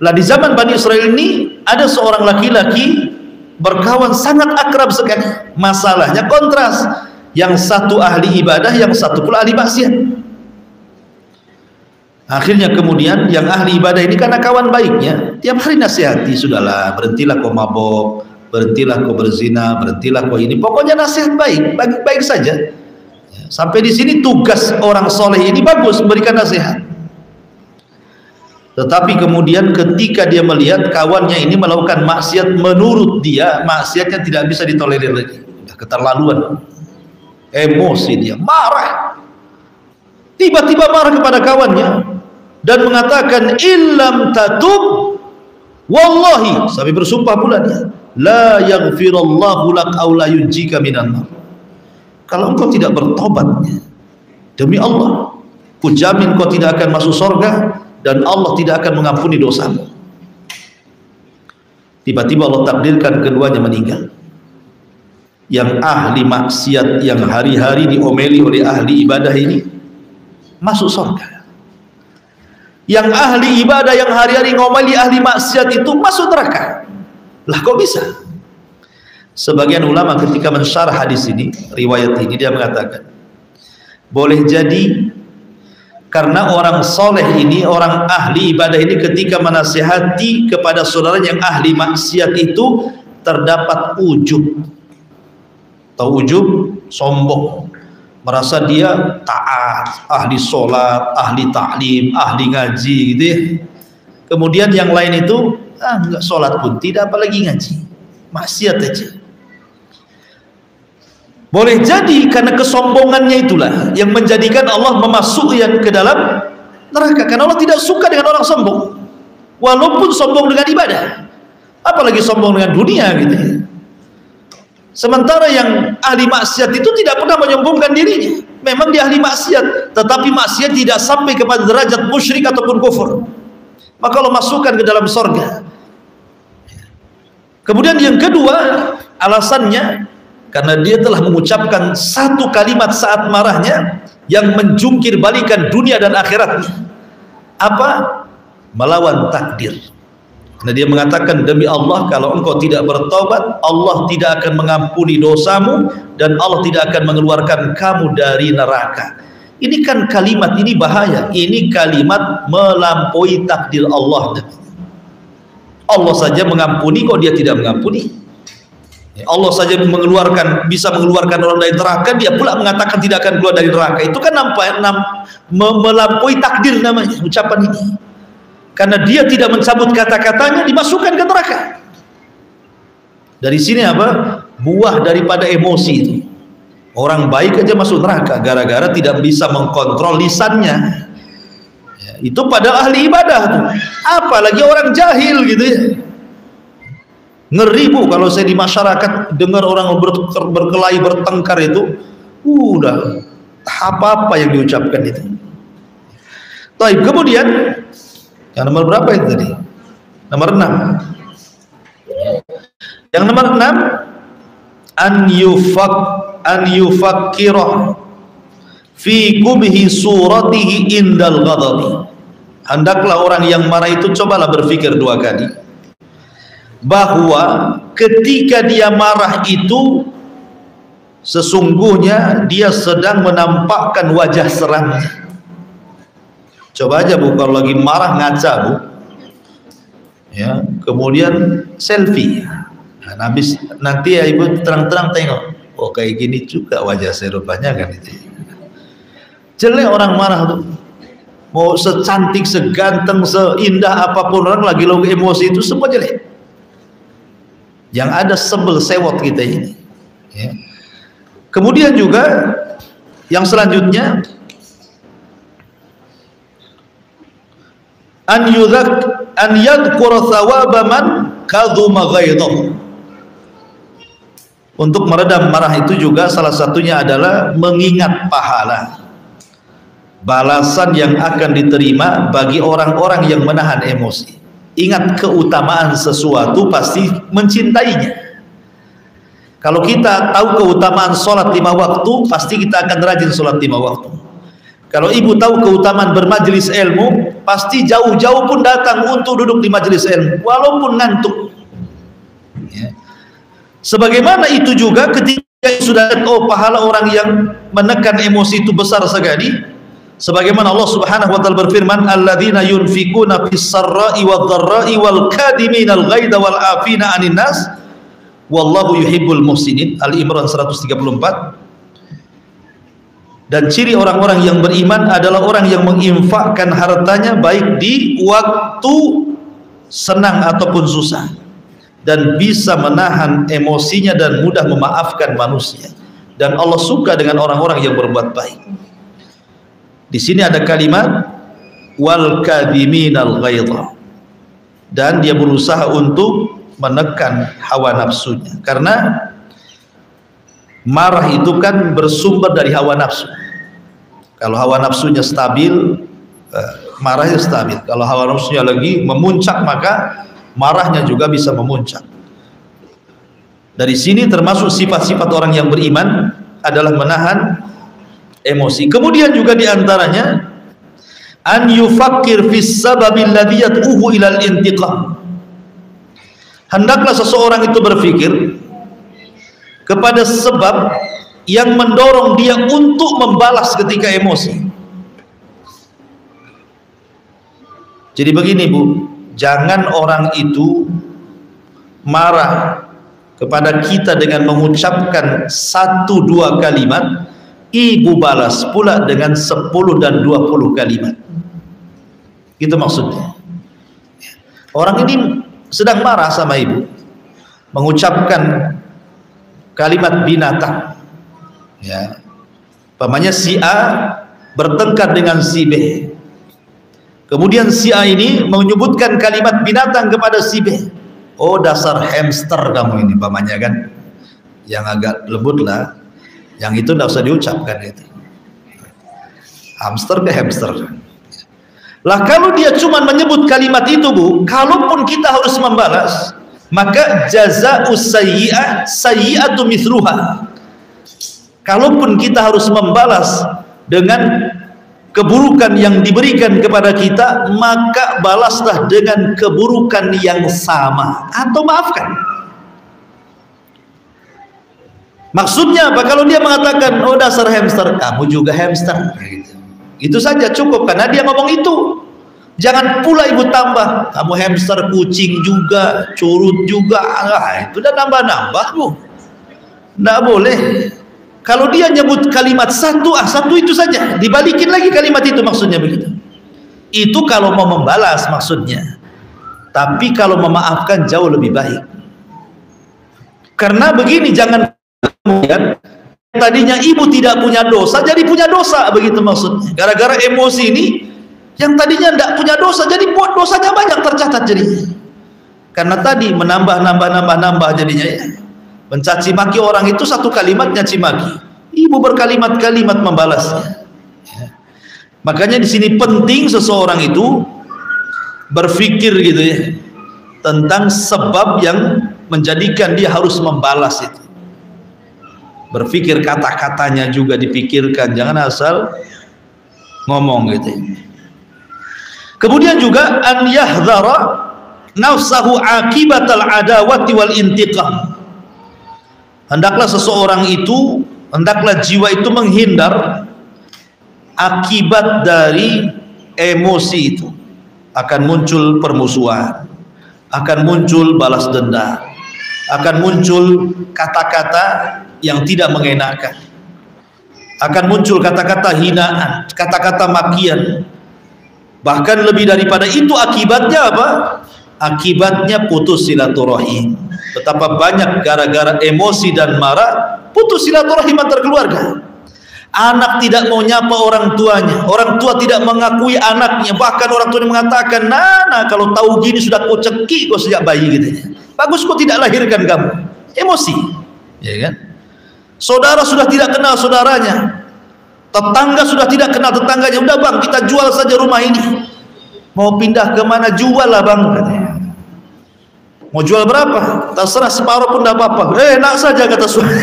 B: lah di zaman Bani Israel ini ada seorang laki-laki berkawan sangat akrab sekali. Masalahnya kontras, yang satu ahli ibadah, yang satu pula ahli maksiat. Akhirnya kemudian yang ahli ibadah ini karena kawan baiknya, tiap hari nasihati, sudahlah berhentilah kau mabok, berhentilah kau berzina, berhentilah kau ini, pokoknya nasihat baik saja. Sampai di sini tugas orang soleh ini bagus, memberikan nasihat. Tetapi kemudian ketika dia melihat kawannya ini melakukan maksiat, menurut dia maksiatnya tidak bisa ditolerir lagi, sudah keterlaluan, emosi dia, marah, tiba-tiba marah kepada kawannya dan mengatakan, illam tatub wallahi, sampai bersumpah pula dia, la yaghfirallahu lak aw la yunjika minan nar. Kalau engkau tidak bertobat, demi Allah, ku jamin kau tidak akan masuk surga dan Allah tidak akan mengampuni dosamu. Tiba-tiba Allah takdirkan keduanya meninggal. Yang ahli maksiat yang hari-hari diomeli oleh ahli ibadah ini masuk surga. Yang ahli ibadah yang hari-hari ngomeli ahli maksiat itu masuk neraka. Lah kok bisa? Sebagian ulama ketika mensyarah hadis ini, riwayat ini, dia mengatakan boleh jadi karena orang soleh ini, orang ahli ibadah ini ketika menasihati kepada saudara yang ahli maksiat itu terdapat ujub. Tahu ujub? Sombong, merasa dia taat, ahli sholat, ahli taklim, ahli ngaji gitu ya. Kemudian yang lain itu enggak sholat pun tidak, apalagi ngaji, maksiat aja. Boleh jadi karena kesombongannya itulah yang menjadikan Allah memasukkan ke dalam neraka, karena Allah tidak suka dengan orang sombong, walaupun sombong dengan ibadah, apalagi sombong dengan dunia gitu. Sementara yang ahli maksiat itu tidak pernah menyombongkan dirinya, memang dia ahli maksiat, tetapi maksiat tidak sampai kepada derajat musyrik ataupun kufur, maka Allah masukkan ke dalam sorga. Kemudian yang kedua alasannya, karena dia telah mengucapkan satu kalimat saat marahnya yang menjungkir balikan dunia dan akhiratnya. Apa? Melawan takdir. Nah, dia mengatakan, demi Allah, kalau engkau tidak bertobat, Allah tidak akan mengampuni dosamu dan Allah tidak akan mengeluarkan kamu dari neraka. Ini kan kalimat, ini bahaya. Ini kalimat melampaui takdir Allah. Allah saja mengampuni, kok dia tidak mengampuni? Allah saja bisa mengeluarkan orang dari neraka, dia pula mengatakan tidak akan keluar dari neraka. Itu kan melampaui takdir namanya ucapan ini. Karena dia tidak mencabut kata-katanya, dimasukkan ke neraka. Dari sini apa? Buah daripada emosi itu. Orang baik aja masuk neraka gara-gara tidak bisa mengkontrol lisannya. Ya, itu pada ahli ibadah tuh. Apalagi orang jahil gitu ya. Ngeri Bu kalau saya di masyarakat dengar orang berkelahi, bertengkar itu, udah apa-apa yang diucapkan itu. Baik, kemudian yang nomor berapa itu tadi? Nomor 6. Yang nomor 6, an yufakkira fi kubhi suratihi indal ghadabi. Hendaklah orang yang marah itu cobalah berpikir 2 kali, bahwa ketika dia marah itu sesungguhnya dia sedang menampakkan wajah seramnya. Coba aja Bu, kalau lagi marah ngaca Bu ya, kemudian selfie, nah, nanti ya Ibu terang-terang tengok, oh kayak gini juga wajah saya rupanya kan. Itu jelek orang marah tuh, mau secantik, seganteng, seindah apapun orang lagi emosi itu semua jelek. Yang ada sebel sewot kita ini ya. Kemudian juga yang selanjutnya, an yadhkura thawaba man kadhuma ghaidhahu. Untuk meredam marah itu juga salah satunya adalah mengingat pahala, balasan yang akan diterima bagi orang-orang yang menahan emosi. Ingat keutamaan sesuatu, pasti mencintainya. Kalau kita tahu keutamaan sholat 5 waktu, pasti kita akan rajin sholat 5 waktu. Kalau ibu tahu keutamaan bermajelis ilmu, pasti jauh-jauh pun datang untuk duduk di majelis ilmu, walaupun ngantuk ya. Sebagaimana itu juga ketika sudah pahala orang yang menekan emosi itu besar sekali. Sebagaimana Allah Subhanahu wa taala berfirman, alladzina yunfikuna fis sarra'i wadh-dharra'i wal kadiminal ghaidha wal 'afina 'anil nas wallahu yuhibbul muhsinin. Al-Imran 134. Dan ciri orang-orang yang beriman adalah orang yang menginfakkan hartanya baik di waktu senang ataupun susah, dan bisa menahan emosinya dan mudah memaafkan manusia. Dan Allah suka dengan orang-orang yang berbuat baik. Di sini ada kalimat wal kadhiminal ghaidha, dan dia berusaha untuk menekan hawa nafsunya, karena marah itu kan bersumber dari hawa nafsu. Kalau hawa nafsunya stabil, marahnya stabil. Kalau hawa nafsunya lagi memuncak, maka marahnya juga bisa memuncak. Dari sini termasuk sifat-sifat orang yang beriman adalah menahan emosi. Kemudian juga diantaranya an yufakkir fis sababil ladzi yad'uhu ilal intiqam. Hendaklah seseorang itu berpikir kepada sebab yang mendorong dia untuk membalas ketika emosi. Jadi begini Bu, jangan orang itu marah kepada kita dengan mengucapkan 1-2 kalimat, ibu balas pula dengan 10 dan 20 kalimat. Itu maksudnya. Orang ini sedang marah sama ibu, mengucapkan kalimat binatang, ya, umpamanya si A bertengkar dengan si B, kemudian si A ini menyebutkan kalimat binatang kepada si B. Oh, dasar hamster kamu ini, umpamanya kan, yang agak lembut lah, yang itu tidak usah diucapkan itu. Hamster ke hamster. Lah kalau dia cuma menyebut kalimat itu, Bu, kalaupun kita harus membalas, maka jazaa'us sayyi'ah sayyi'atu mithluha. Kalaupun kita harus membalas dengan keburukan yang diberikan kepada kita, maka balaslah dengan keburukan yang sama atau maafkan. Maksudnya apa? Kalau dia mengatakan, oh dasar hamster, kamu juga hamster, itu saja cukup, karena dia ngomong itu. Jangan pula ibu tambah, kamu hamster, kucing juga, curut juga, itu udah nambah-nambah, Bu. Nggak boleh. Kalau dia nyebut kalimat satu itu saja, dibalikin lagi kalimat itu, maksudnya begitu. Itu kalau mau membalas maksudnya. Tapi kalau memaafkan jauh lebih baik. Karena begini, jangan kemudian tadinya ibu tidak punya dosa jadi punya dosa, begitu maksudnya. Gara-gara emosi ini, yang tadinya tidak punya dosa jadi buat dosanya banyak tercatat jadinya. Karena tadi menambah jadinya, ya. Mencaci maki orang itu satu kalimat nyaci maki, ibu berkalimat-kalimat membalasnya, ya. Makanya di sini penting seseorang itu berpikir gitu, ya, tentang sebab yang menjadikan dia harus membalas itu. Berpikir kata-katanya juga dipikirkan, jangan asal ngomong gitu. Kemudian juga an yahdhara nafsahu akibatal adawati wal intiqam. Hendaklah seseorang itu, hendaklah jiwa itu menghindar akibat dari emosi itu. Akan muncul permusuhan, akan muncul balas dendam, akan muncul kata-kata yang tidak mengenakan, akan muncul kata-kata hinaan, kata-kata makian. Bahkan lebih daripada itu, akibatnya apa? Akibatnya putus silaturahim. Betapa banyak gara-gara emosi dan marah putus silaturahim antar keluarga. Anak tidak mau nyapa orang tuanya, orang tua tidak mengakui anaknya, bahkan orang tuanya mengatakan, "Nana, kalau tahu gini sudah kau cekik kau sejak bayi," gitu. Bagus kau tidak lahirkan kamu. Emosi, ya kan? Saudara sudah tidak kenal saudaranya, tetangga sudah tidak kenal tetangganya. Udah bang, kita jual saja rumah ini. Mau pindah ke mana, jual lah bang, katanya. Mau jual berapa? Terserah, separuh pun tidak apa-apa. Enak saja kata suami.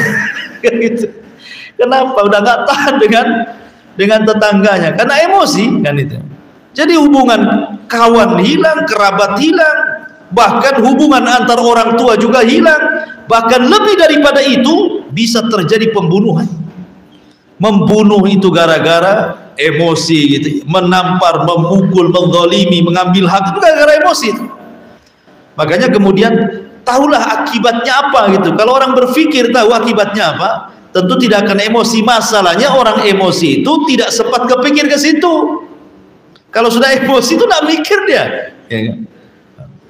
B: Gitu. Kenapa? Udah nggak tahan dengan tetangganya, karena emosi kan itu. Jadi hubungan kawan hilang, kerabat hilang, bahkan hubungan antar orang tua juga hilang. Bahkan lebih daripada itu, bisa terjadi pembunuhan. Membunuh itu gara-gara emosi gitu. Menampar, memukul, menzalimi, mengambil hak itu gara-gara emosi itu. Makanya kemudian tahulah akibatnya apa gitu. Kalau orang berpikir tahu akibatnya apa, tentu tidak akan emosi. Masalahnya orang emosi itu tidak sempat kepikir ke situ. Kalau sudah emosi itu tidak mikir dia, ya kan?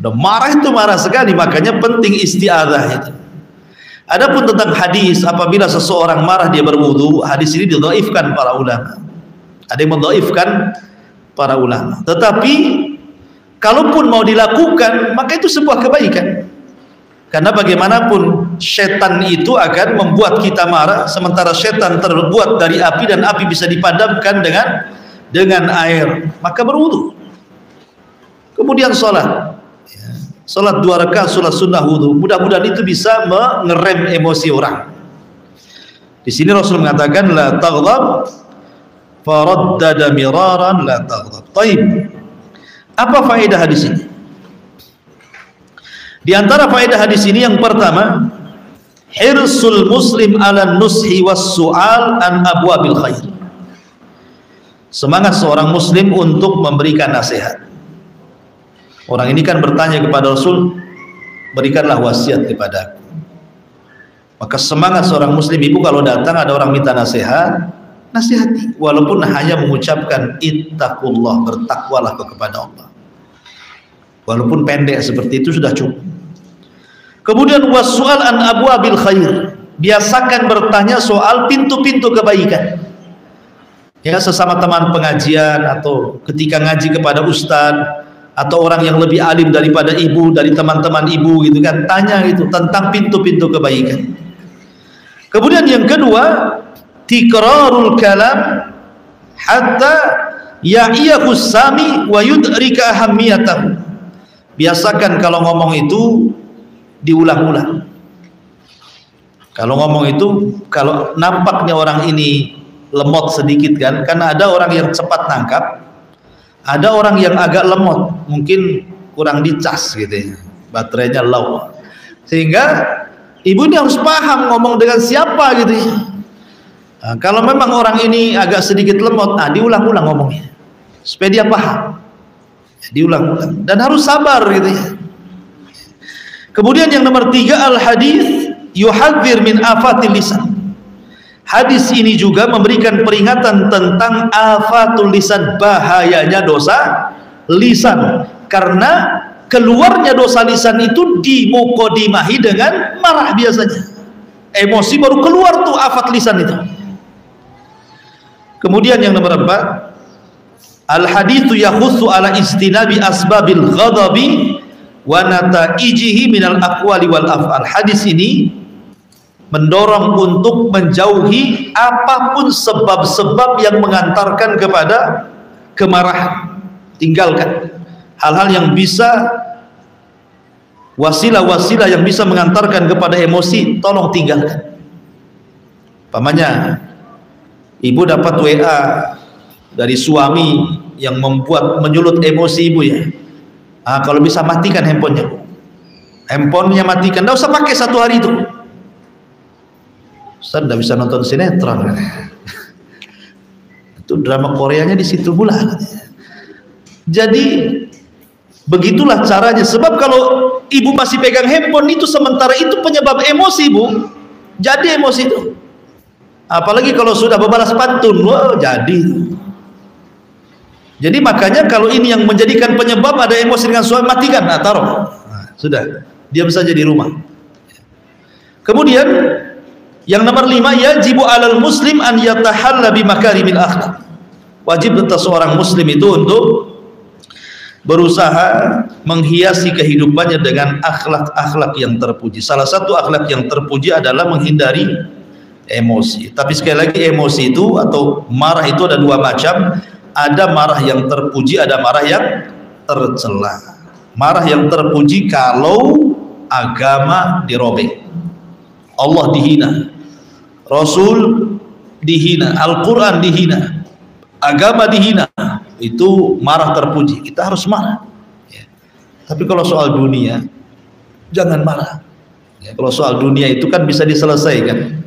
B: Udah marah itu marah sekali. Makanya penting isti'adzah itu. Adapun tentang hadis, apabila seseorang marah dia berwudu, hadis ini didhaifkan para ulama. Ada yang mendhaifkan para ulama. Tetapi kalaupun mau dilakukan, maka itu sebuah kebaikan. Karena bagaimanapun setan itu akan membuat kita marah, sementara setan terbuat dari api dan api bisa dipadamkan dengan air. Maka berwudu. Kemudian sholat. Salat 2 rakaat, salat sunnah wudu. Mudah-mudahan itu bisa mengerem emosi orang. Di sini Rasul mengatakan la taghdab, faraddada miraran la taghdab. Baik. Apa faedah hadis ini? Di antara faedah hadis ini yang pertama, hirsul muslim ala nushi was su'al an abwabil khair. Semangat seorang muslim untuk memberikan nasihat. Orang ini kan bertanya kepada Rasul, berikanlah wasiat kepada aku. Maka semangat seorang muslim ibu kalau datang ada orang minta nasihat, nasihati. Walaupun hanya mengucapkan ittaqullah, bertakwalah kepada Allah. Walaupun pendek seperti itu sudah cukup. Kemudian wassual an abwabil khair, biasakan bertanya soal pintu-pintu kebaikan. Ya, sesama teman pengajian atau ketika ngaji kepada ustadz atau orang yang lebih alim daripada ibu, dari teman-teman ibu gitu kan, tanya gitu tentang pintu-pintu kebaikan. Kemudian yang kedua, tikrarul kalam hatta ya'iyahu sami wa yudrika ahamiyatahu. Biasakan kalau ngomong itu diulang-ulang. Kalau ngomong itu, kalau nampaknya orang ini lemot sedikit kan, karena ada orang yang cepat nangkap, ada orang yang agak lemot, mungkin kurang dicas gitu ya, baterainya low, sehingga ibu ini harus paham ngomong dengan siapa gitu ya. Nah, kalau memang orang ini agak sedikit lemot, diulang-ulang ngomongnya supaya dia paham, diulang-ulang, dan harus sabar gitu ya. Kemudian yang nomor 3, al hadis yuhadzir min afatil lisan. Hadis ini juga memberikan peringatan tentang afatul lisan, bahayanya dosa lisan, karena keluarnya dosa lisan itu dimukodimahi dengan marah biasanya. Emosi baru keluar tuh afat lisan itu. Kemudian yang nomor 4, al haditsu yakhussu ala istinabi asbabil ghadabi wa nataijihi minal aqwali wal af'al. Hadis ini mendorong untuk menjauhi apapun sebab-sebab yang mengantarkan kepada kemarahan. Tinggalkan hal-hal yang bisa, wasilah-wasilah yang bisa mengantarkan kepada emosi, tolong tinggalkan. Pamannya, ibu dapat WA dari suami yang menyulut emosi ibu ya. Kalau bisa matikan handphonenya, handphonenya matikan, nggak usah pakai 1 hari itu. Ustaz nggak bisa nonton sinetron, itu drama Koreanya di situ pula. Jadi begitulah caranya. Sebab kalau ibu masih pegang handphone itu, sementara itu penyebab emosi ibu, jadi emosi itu. Apalagi kalau sudah berbalas pantun, wah jadi. Jadi makanya kalau ini yang menjadikan penyebab ada emosi dengan suami, matikan, taruh, sudah, diam saja di rumah. Kemudian yang nomor 5, yajibu alal muslim an yatahalla bi makarimil akhlak. Wajib atas seorang muslim itu untuk berusaha menghiasi kehidupannya dengan akhlak-akhlak yang terpuji. Salah satu akhlak yang terpuji adalah menghindari emosi. Tapi sekali lagi, emosi itu atau marah itu ada 2 macam. Ada marah yang terpuji, ada marah yang tercela. Marah yang terpuji kalau agama dirobek, Allah dihina, Rasul dihina, Al-Quran dihina, agama dihina, itu marah terpuji, kita harus marah ya. Tapi kalau soal dunia jangan marah ya. Kalau soal dunia itu kan bisa diselesaikan.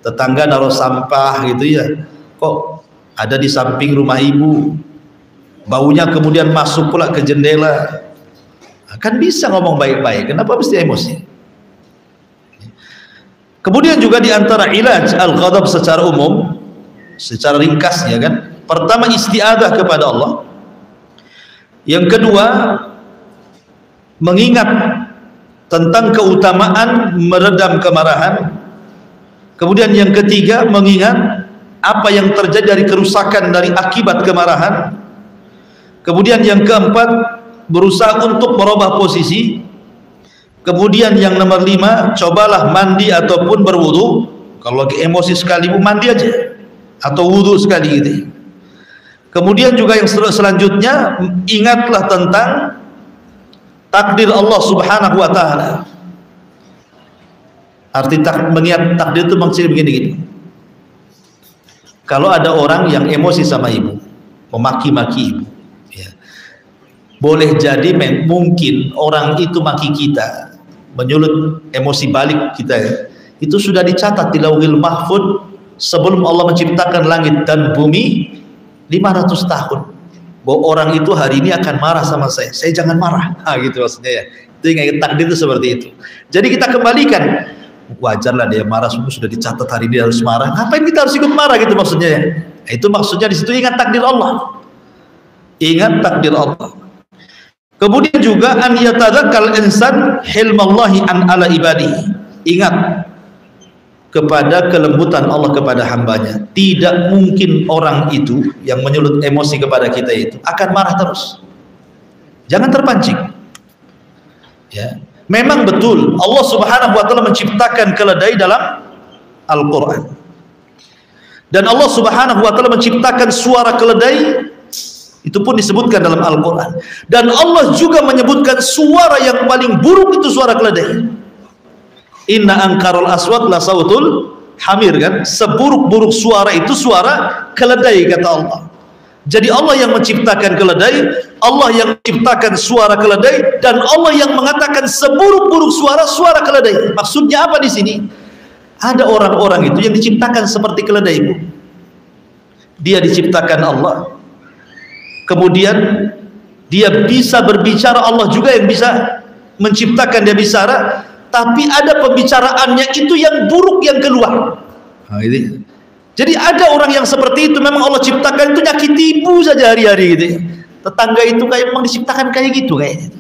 B: Tetangga naruh sampah gitu ya, kok ada di samping rumah ibu, baunya kemudian masuk pula ke jendela, kan bisa ngomong baik-baik, kenapa mesti emosi? Kemudian juga diantara ilaj al-ghadab secara umum, secara ringkas ya kan, pertama isti'adzah kepada Allah, yang kedua mengingat tentang keutamaan meredam kemarahan, kemudian yang ketiga mengingat apa yang terjadi dari kerusakan dari akibat kemarahan, kemudian yang keempat berusaha untuk merubah posisi. Kemudian yang nomor 5, cobalah mandi ataupun berwudu. Kalau lagi emosi sekali mandi aja atau wudu sekali gitu. Kemudian juga yang selanjutnya, ingatlah tentang takdir Allah Subhanahu wa taala. Arti mengingat takdir itu maksudnya begini-gini. Kalau ada orang yang emosi sama ibu, memaki-maki ibu ya, boleh jadi mungkin orang itu maki kita, menyulut emosi balik kita ya, itu sudah dicatat di Lauhil Mahfuz sebelum Allah menciptakan langit dan bumi 500 tahun, bahwa orang itu hari ini akan marah sama saya jangan marah, gitu maksudnya ya. Itu ingat, takdir itu seperti itu. Jadi kita kembalikan, wajarlah dia marah, semua sudah dicatat hari ini harus marah, ngapain kita harus ikut marah gitu maksudnya ya. Itu maksudnya di situ, ingat takdir Allah, ingat takdir Allah. Kemudian juga an yatadzakkal insan hilmallahi an ala ibadihi. Ingat kepada kelembutan Allah kepada hambanya. Tidak mungkin orang itu yang menyulut emosi kepada kita itu akan marah terus. Jangan terpancing. Ya, memang betul Allah Subhanahu wa taala menciptakan keledai dalam Al-Qur'an. Dan Allah Subhanahu wa taala menciptakan suara keledai, itu pun disebutkan dalam Al-Quran. Dan Allah juga menyebutkan suara yang paling buruk itu suara keledai. Inna ankarul aswat la sautul hamir, kan? Seburuk-buruk suara itu suara keledai, kata Allah. Jadi Allah yang menciptakan keledai, Allah yang menciptakan suara keledai, dan Allah yang mengatakan seburuk-buruk suara keledai. Maksudnya apa di sini? Ada orang-orang itu yang diciptakan seperti keledai, Bu. Dia diciptakan Allah, kemudian dia bisa berbicara, Allah juga yang bisa menciptakan dia bicara, tapi ada pembicaraannya itu yang buruk yang keluar. Nah, ini. Jadi ada orang yang seperti itu, memang Allah ciptakan itu nyakiti ibu saja hari-hari gitu. Tetangga itu kayak memang diciptakan kayak gitu kayaknya.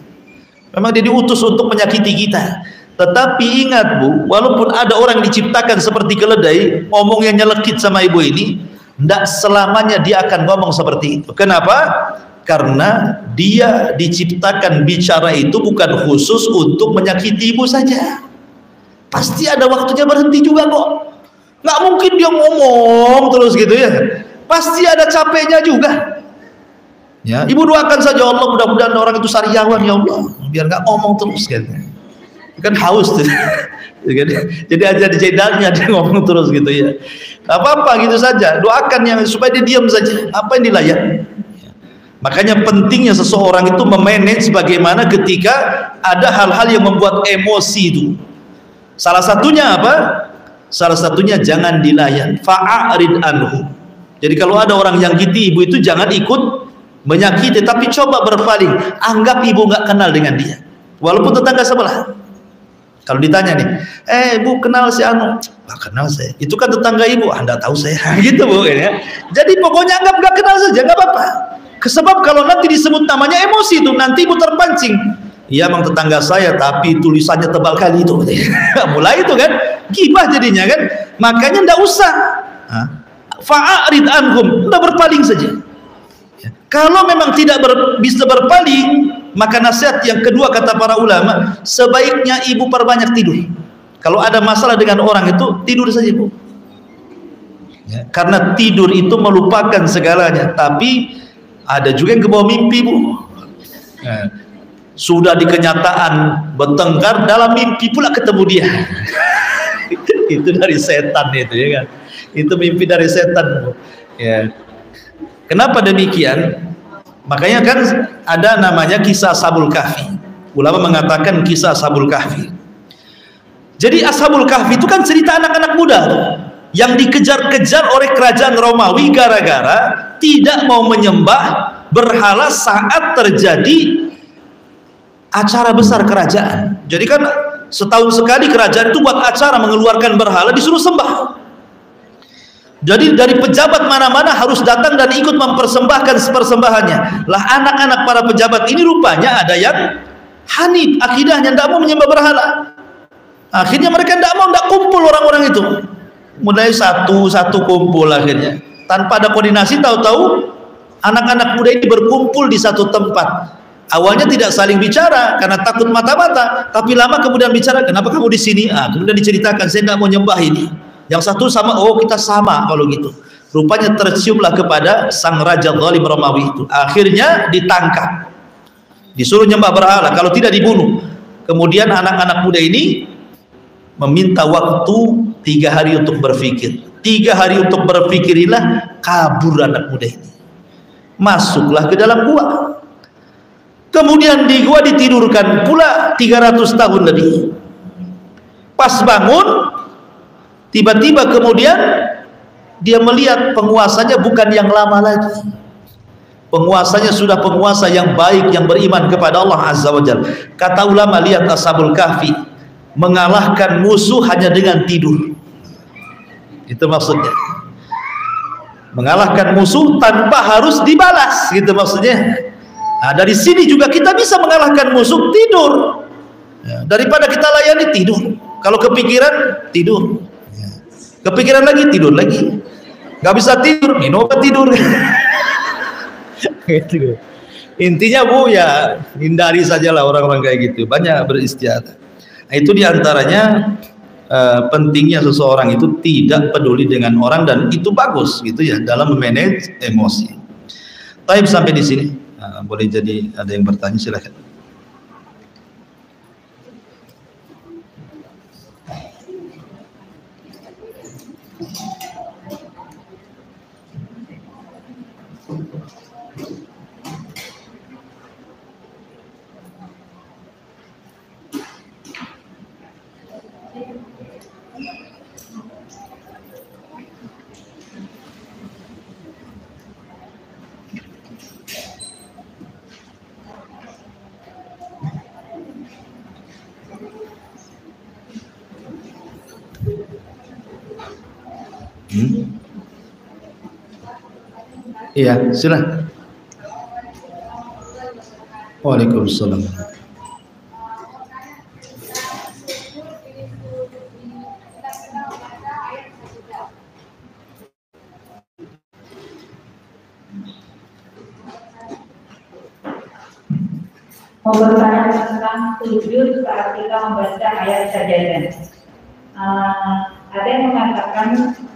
B: Memang dia diutus untuk menyakiti kita. Tetapi ingat, Bu, walaupun ada orang yang diciptakan seperti keledai, ngomongnya nyelekit sama ibu ini, tidak selamanya dia akan ngomong seperti itu. Kenapa? Karena dia diciptakan bicara itu bukan khusus untuk menyakiti ibu saja. Pasti ada waktunya berhenti juga kok. Nggak mungkin dia ngomong terus gitu ya. Pasti ada capeknya juga. Ya, ibu doakan saja, Allah mudah-mudahan orang itu sariawan ya Allah, biar nggak ngomong terus gitu. Kan haus tuh. Jadi aja di jedanya dia ngomong terus gitu ya. Apa-apa gitu saja, doakan yang supaya dia diam saja. Apa yang dilayak? Makanya pentingnya seseorang itu memanage bagaimana ketika ada hal-hal yang membuat emosi itu. Salah satunya apa? Salah satunya jangan dilayan. Fa'arid anhu. Jadi kalau ada orang yang gitu, ibu itu jangan ikut menyakiti, tapi coba berpaling. Anggap ibu nggak kenal dengan dia, walaupun tetangga sebelah. Kalau ditanya nih, Bu kenal si Anu? Nggak kenal saya. Itu kan tetangga ibu. Anda tahu saya. Gitu Bu ya. Jadi pokoknya anggap nggak kenal saja, nggak apa-apa. Sebab kalau nanti disebut namanya emosi itu, nanti ibu terpancing. Iya emang tetangga saya, tapi tulisannya tebal kali itu. Mulai itu kan gibah jadinya kan. Makanya ndak usah. Fa'arid anhum, ndak berpaling saja. Kalau memang tidak bisa berpaling, maka nasihat yang kedua kata para ulama, sebaiknya ibu perbanyak tidur. Kalau ada masalah dengan orang itu, tidur saja Bu. Ya, karena tidur itu melupakan segalanya. Tapi ada juga yang kebawa mimpi Bu. Ya, sudah di kenyataan bertengkar, dalam mimpi pula ketemu dia. Itu dari setan itu ya kan. Itu mimpi dari setan Bu. Ya. Kenapa demikian? Makanya kan ada namanya kisah Ashabul Kahfi. Ulama mengatakan kisah Ashabul Kahfi. Jadi Ashabul Kahfi itu kan cerita anak-anak muda yang dikejar-kejar oleh kerajaan Romawi gara-gara tidak mau menyembah berhala saat terjadi acara besar kerajaan. Jadi kan setahun sekali kerajaan itu buat acara mengeluarkan berhala, disuruh sembah. Jadi dari pejabat mana-mana harus datang dan ikut mempersembahkan persembahannya. Lah anak-anak para pejabat ini rupanya ada yang hanif akidahnya, tidak mau menyembah berhala. Akhirnya mereka tidak kumpul orang-orang itu. Mulai satu-satu kumpul akhirnya. Tanpa ada koordinasi, tahu-tahu anak-anak muda ini berkumpul di satu tempat. Awalnya tidak saling bicara karena takut mata-mata, tapi lama kemudian bicara, kenapa kamu di sini? Kemudian diceritakan, saya tidak mau nyembah ini. Yang satu sama, oh kita sama kalau gitu. Rupanya terciumlah kepada sang raja zalim Romawi itu. Akhirnya ditangkap, disuruh nyembah berhala, kalau tidak dibunuh. Kemudian anak-anak muda ini meminta waktu 3 hari untuk berpikir. 3 hari untuk berpikirilah, kabur anak muda ini. Masuklah ke dalam gua. Kemudian di gua ditidurkan pula 300 tahun lebih. Pas bangun, tiba-tiba kemudian dia melihat penguasanya bukan yang lama lagi. Penguasanya sudah penguasa yang baik, yang beriman kepada Allah Azza wa Jalla. Kata ulama, lihat Ashabul Kahfi mengalahkan musuh hanya dengan tidur. Itu maksudnya. Mengalahkan musuh tanpa harus dibalas, gitu maksudnya. Nah, dari sini juga kita bisa mengalahkan musuh, tidur. Ya, daripada kita layani, tidur. Kalau kepikiran, tidur. Ya. Kepikiran lagi, tidur lagi. Gak bisa tidur, minum obat tidur. Gitu. Intinya Bu, ya hindari sajalah orang-orang kayak gitu. Banyak beristiadah. Nah, itu diantaranya pentingnya seseorang itu tidak peduli dengan orang, dan itu bagus gitu ya dalam memanage emosi. Baik, sampai di sini. Nah, boleh jadi ada yang bertanya, silakan. Iya, silakan. Waalaikumsalam.
A: Mau bertanya tentang sujud saat kita membaca ayat sajadah. Ada yang mengatakan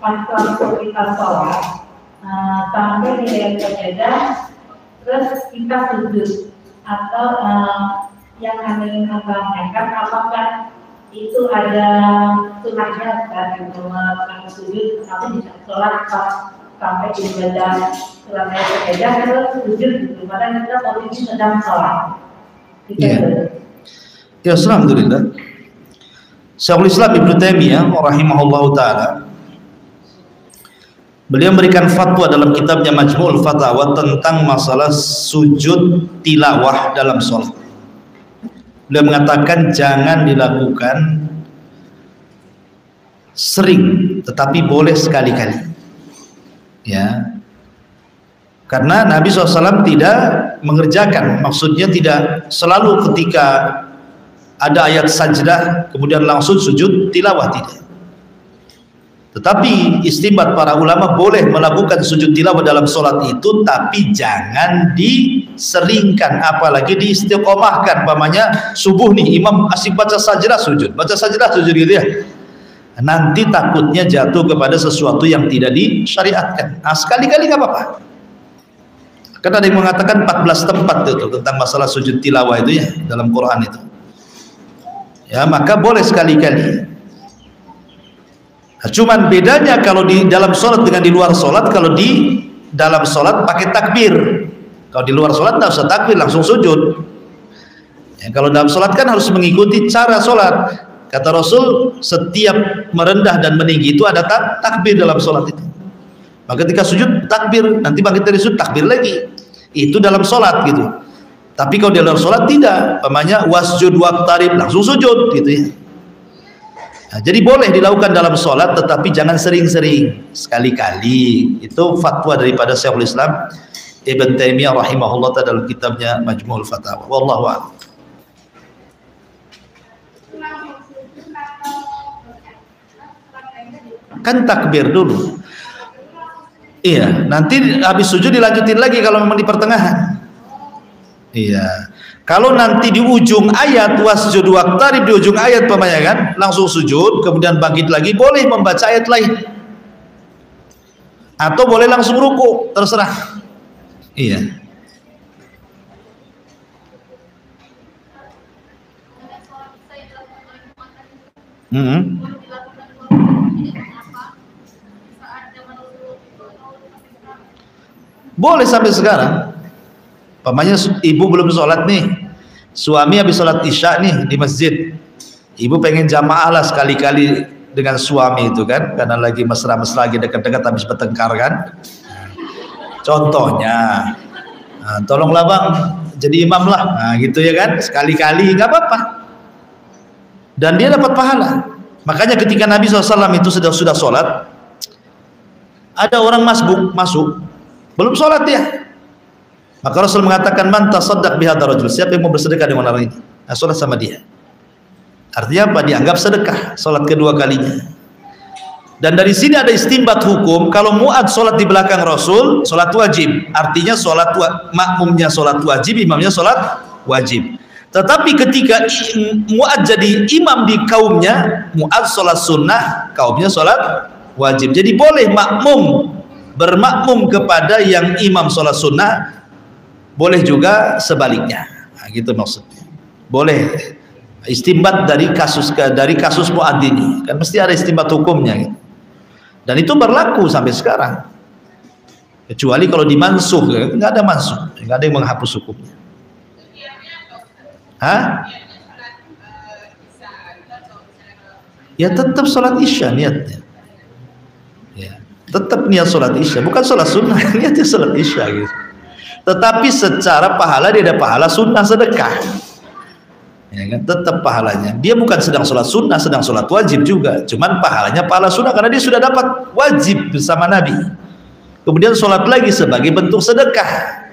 A: pas waktu kita sholat sampai di ayat sajadah terus kita sujud, atau yang kami tanyakan apakah itu ada sunahnya dan melakukan sujud, tapi bisa sholat pas sampai di baca surat ayat sajadah terus sujud gitu, padahal kita posisi sedang sholat.
B: Ya, ya, alhamdulillah. Syekhul Islam Ibnu Taimiyah rahimahullahu taala, beliau memberikan fatwa dalam kitabnya Majmu'ul Fatawa tentang masalah sujud tilawah dalam sholat. Beliau mengatakan jangan dilakukan sering, tetapi boleh sekali-kali. Ya, karena Nabi SAW tidak mengerjakan, maksudnya tidak selalu ketika ada ayat sajdah kemudian langsung sujud tilawah, tidak. Tetapi istimbat para ulama boleh melakukan sujud tilawah dalam sholat itu, tapi jangan diseringkan, apalagi diistiqomahkan. Pamannya subuh nih imam asik baca sajdah sujud gitu ya, nanti takutnya jatuh kepada sesuatu yang tidak disyariatkan. Nah, sekali-kali nggak apa-apa. Karena ada yang mengatakan 14 tempat itu tentang masalah sujud tilawah itu ya dalam Quran itu. Ya, maka boleh sekali-kali. Nah, cuman bedanya kalau di dalam sholat dengan di luar sholat. Kalau di dalam sholat pakai takbir, kalau di luar sholat tidak usah takbir, langsung sujud. Ya, kalau dalam sholat kan harus mengikuti cara sholat. Kata Rasul, setiap merendah dan meninggi itu ada takbir dalam sholat itu. Maka ketika sujud takbir, nanti bangkit dari sujud takbir lagi. Itu dalam sholat gitu. Tapi kalau di dalam sholat tidak, namanya wasjud waqtarib, langsung sujud gitu ya. Nah, jadi boleh dilakukan dalam sholat, tetapi jangan sering-sering, sekali-kali. Itu fatwa daripada Syekhul Islam Ibnu Taimiyah rahimahullah dalam kitabnya Majmu'ul Fatawa. Wallahu a'lam. Kan takbir dulu. Iya, nanti habis sujud dilanjutin lagi kalau memang di pertengahan. Iya. Kalau nanti di ujung ayat wasjud waqtarib, di ujung ayat pamanya kan, langsung sujud, kemudian bangkit lagi, boleh membaca ayat lain. Atau boleh langsung ruku, terserah. Iya. Boleh sampai sekarang. Pamannya ibu belum sholat nih, suami habis sholat isya nih di masjid, ibu pengen jamaah lah sekali-kali dengan suami itu kan, karena lagi mesra-mesra lagi dekat-dekat habis bertengkar kan. Contohnya, nah, tolonglah bang jadi imam lah, nah gitu ya kan, sekali-kali nggak apa-apa, dan dia dapat pahala. Makanya ketika Nabi SAW itu sudah sholat, ada orang masuk belum sholat ya, Maka Rasul mengatakan, man tasaddaq bihadzal rajul, siapa yang mau bersedekah dengan orang ini, nah, salat sama dia. Artinya apa? Dianggap sedekah salat kedua kalinya. Dan dari sini ada istinbat hukum, kalau Mu'adz salat di belakang Rasul, salat wajib. Artinya makmumnya salat wajib, imamnya salat wajib. Tetapi ketika Mu'adz jadi imam di kaumnya, Mu'adz salat sunnah, kaumnya salat wajib. Jadi boleh makmum bermakmum kepada yang imam salat sunnah, boleh juga sebaliknya. Nah, gitu maksudnya. Boleh istinbat dari kasus Mu'adz ini. Kan mesti ada istinbat hukumnya gitu. Dan itu berlaku sampai sekarang. Kecuali kalau dimansuh, nggak ada mansuh, nggak ada yang menghapus hukumnya. Hah? Ya tetap sholat isya niatnya. Ya, tetap niat sholat isya, bukan sholat sunnah, niatnya sholat isya gitu. Tetapi secara pahala dia ada pahala sunnah sedekah. Ya kan, tetap pahalanya. Dia bukan sedang sholat sunnah, sedang sholat wajib juga. Cuman pahalanya pahala sunnah karena dia sudah dapat wajib bersama Nabi. Kemudian sholat lagi sebagai bentuk sedekah.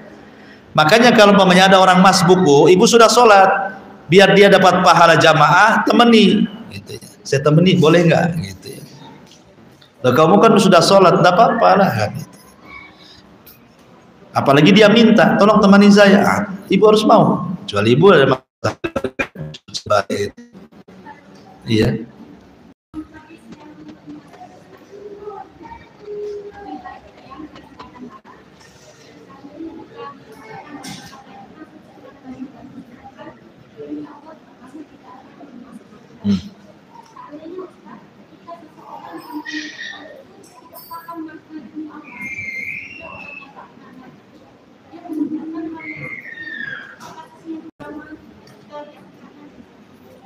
B: Makanya kalau umpamanya ada orang masbuku, ibu sudah sholat, biar dia dapat pahala jamaah, temani. Gitu ya. Saya temani, boleh nggak? Gitu ya. Nah, kamu kan sudah sholat, tidak apa-apa lah. Gitu. Apalagi dia minta, tolong temani saya. Ibu harus mau. Kecuali ibu ada baik. Iya.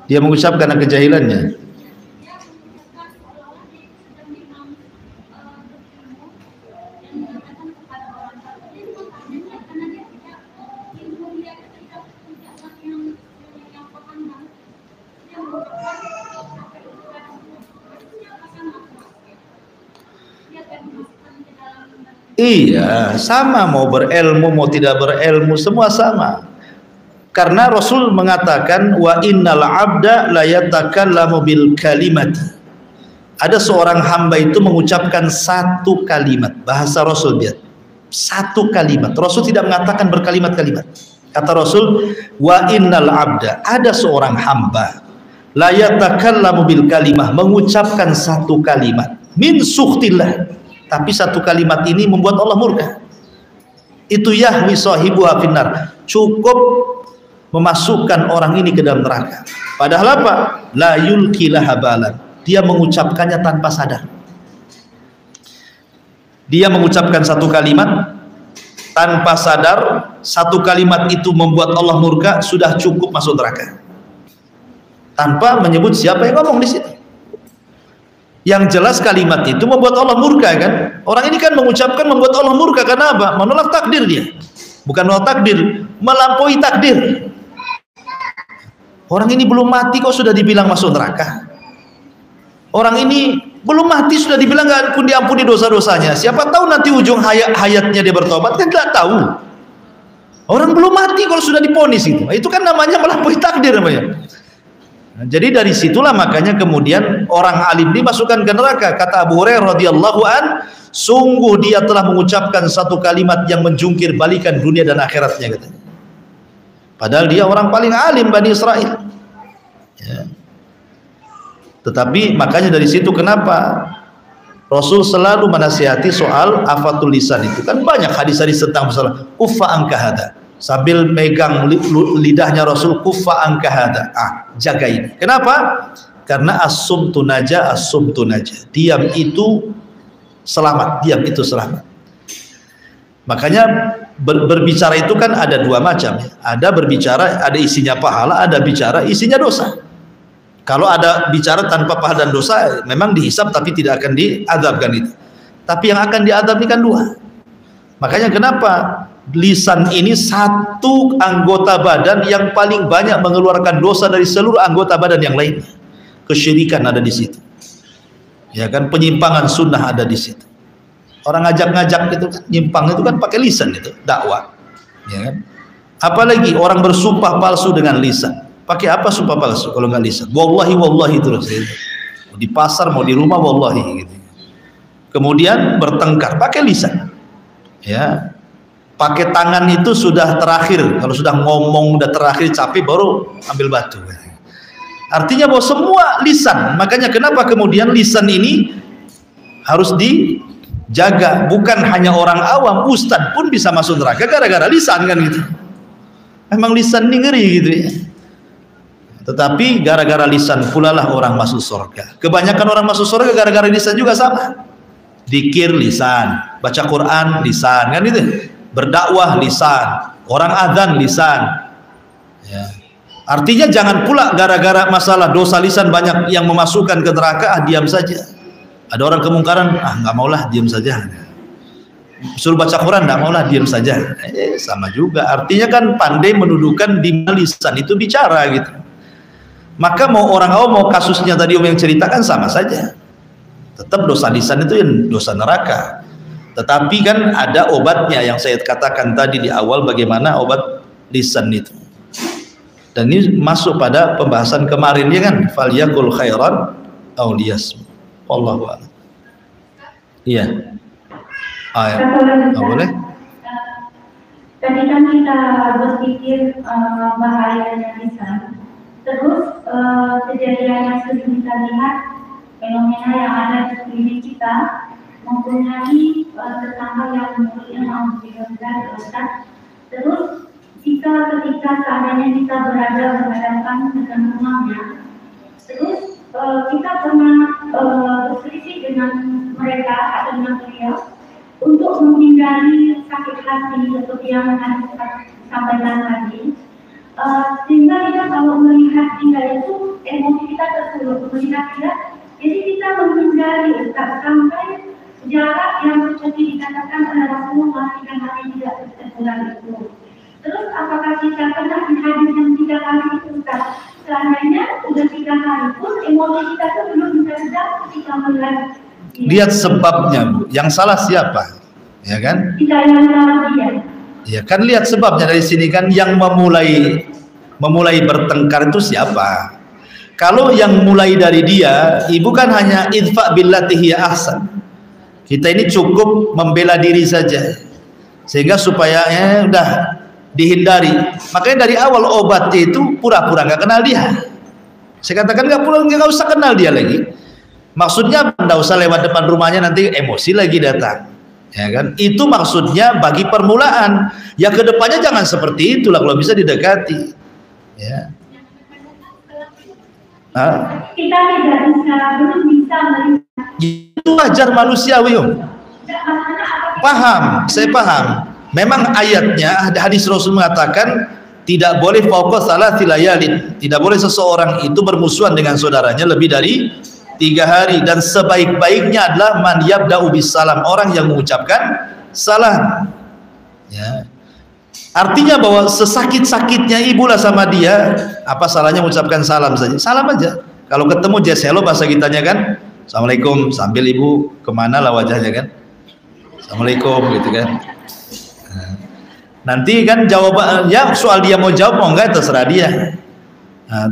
B: Dia mengucapkan kejahilannya. Iya, sama, mau berilmu mau tidak berilmu semua sama. Karena Rasul mengatakan wa innal abda la yatakallamu bil kalimati. Ada seorang hamba itu mengucapkan satu kalimat. Bahasa Rasul dia. Satu kalimat. Rasul tidak mengatakan berkalimat-kalimat. Kata Rasul wa innal abda, ada seorang hamba la yatakallamu bil kalimah, mengucapkan satu kalimat min sukhtillah. Tapi satu kalimat ini membuat Allah murka. Itu yahwi sahibuha finnar. Cukup memasukkan orang ini ke dalam neraka. Padahal apa? La yulki lahabalan. Dia mengucapkannya tanpa sadar. Dia mengucapkan satu kalimat tanpa sadar, satu kalimat itu membuat Allah murka, sudah cukup masuk neraka. Tanpa menyebut siapa yang ngomong di situ. Yang jelas kalimat itu membuat Allah murka kan? Orang ini kan mengucapkan membuat Allah murka karena apa? Menolak takdir dia. Bukan menolak takdir, melampaui takdir. Orang ini belum mati kok sudah dibilang masuk neraka. Orang ini belum mati sudah dibilang nggak ampun diampuni dosa-dosanya. Siapa tahu nanti ujung hayatnya dia bertobat, kan tidak tahu. Orang belum mati kalau sudah diponis itu kan namanya melampaui takdir namanya. Nah, jadi dari situlah makanya kemudian orang alim dimasukkan ke neraka. Kata Abu Hurairah radhiyallahu an, sungguh dia telah mengucapkan satu kalimat yang menjungkir balikan dunia dan akhiratnya katanya. Padahal dia orang paling alim Bani Israel. Ya. Tetapi makanya dari situ kenapa Rasul selalu menasihati soal afatul lisan itu. Kan banyak hadis-hadis tentang masalah kuffa angkahada. Sambil megang lidahnya Rasul, kuffa angkahada. Jaga ini. Kenapa? Karena as-sumtu naja, as-sumtu naja. Diam itu selamat, diam itu selamat. Makanya berbicara itu kan ada dua macam. Ada berbicara, ada isinya pahala, ada bicara isinya dosa. Kalau ada bicara tanpa pahala dan dosa, memang dihisab tapi tidak akan diadabkan itu. Tapi yang akan diadab ini kan dua. Makanya kenapa lisan ini satu anggota badan yang paling banyak mengeluarkan dosa dari seluruh anggota badan yang lain. Kesyirikan ada di situ. Ya kan, penyimpangan sunnah ada di situ. Orang ngajak-ngajak itu kan, nyimpang itu kan pakai lisan itu, dakwah. Ya kan? Apalagi orang bersumpah palsu dengan lisan. Pakai apa sumpah palsu kalau nggak lisan? Wallahi wallahi terus. Di pasar mau di rumah wallahi gitu. Kemudian bertengkar pakai lisan. Ya. Pakai tangan itu sudah terakhir. Kalau sudah ngomong udah terakhir capek baru ambil batu. Artinya bahwa semua lisan. Makanya kenapa kemudian lisan ini harus dijaga. Bukan hanya orang awam, ustadz pun bisa masuk neraka gara-gara lisan kan gitu. Emang lisan ini ngeri gitu ya. Tetapi gara-gara lisan pula lah orang masuk surga. Kebanyakan orang masuk surga gara-gara lisan juga sama. Dikir lisan, baca Quran lisan, kan itu. Berdakwah lisan, orang adzan lisan. Ya. Artinya jangan pula gara-gara masalah dosa lisan banyak yang memasukkan ke neraka, diam saja. Ada orang kemungkaran, nggak maulah diam saja. Suruh baca Quran, nggak maulah diam saja. Sama juga. Artinya kan pandai menuduhkan di lisan itu bicara gitu. Maka mau orang awam mau kasusnya tadi yang ceritakan sama saja. Tetap dosa lisan itu yang dosa neraka. Tetapi kan ada obatnya yang saya katakan tadi di awal bagaimana obat lisan itu. Dan ini masuk pada pembahasan kemarin ya kan. Falyakul khairan aw liyasmut. Wallahu a'lam. Iya. Boleh?
A: Tadi kan kita berpikir bahayanya lisan. Terus kejadian yang sering kita lihat, fenomena yang ada di sekeliling kita, mempunyai tetangga yang mungkin alhamdulillah dosa. Terus ketika seandainya kita berhadapan dengan rumahnya, terus kita pernah berselisih dengan mereka atau dengan beliau untuk menghindari sakit hati seperti yang Anda sampaikan tadi. Sehingga kita kalau melihat dia itu emosi kita tersulut melihat dia, jadi kita menghindari sampai jarak yang seperti dikatakan oleh Rasulullah 3 hari tidak bersebulan itu. Terus apakah kita pernah di hadis yang 3 kali itu Ustaz? Seandainya sudah 3 hari pun emosi kita itu belum bisa sedap ketika melihat.
B: Lihat sebabnya Bu. Yang salah siapa? Ya kan?
A: Tidak yang salah dia.
B: Ya kan lihat sebabnya dari sini kan yang memulai bertengkar itu siapa? Kalau yang mulai dari dia, ibu kan hanya idfa billati hiya ahsan. Kita ini cukup membela diri saja. Sehingga supaya udah dihindari. Makanya dari awal obatnya itu pura-pura nggak kenal dia. Saya katakan nggak usah kenal dia lagi. Maksudnya nggak usah lewat depan rumahnya nanti emosi lagi datang. Ya kan? Itu maksudnya bagi permulaan. Ya kedepannya jangan seperti itulah kalau bisa didekati. Ya.
A: Kita tidak bisa, belum bisa melihat.
B: Itu wajar manusiawi. Paham, saya paham. Memang ayatnya hadis Rasul mengatakan tidak boleh fauqa salati layalin. Tidak boleh seseorang itu bermusuhan dengan saudaranya lebih dari 3 hari, dan sebaik-baiknya adalah man yabda'u bis salam, orang yang mengucapkan salam. Ya. Artinya bahwa sesakit-sakitnya ibulah sama dia, apa salahnya mengucapkan salam saja? Salam aja. Kalau ketemu just hello bahasa kitanya kan, assalamualaikum, sambil ibu kemana lah wajahnya kan, assalamualaikum gitu kan. Nanti kan jawaban ya soal dia mau jawab mau enggak terserah dia.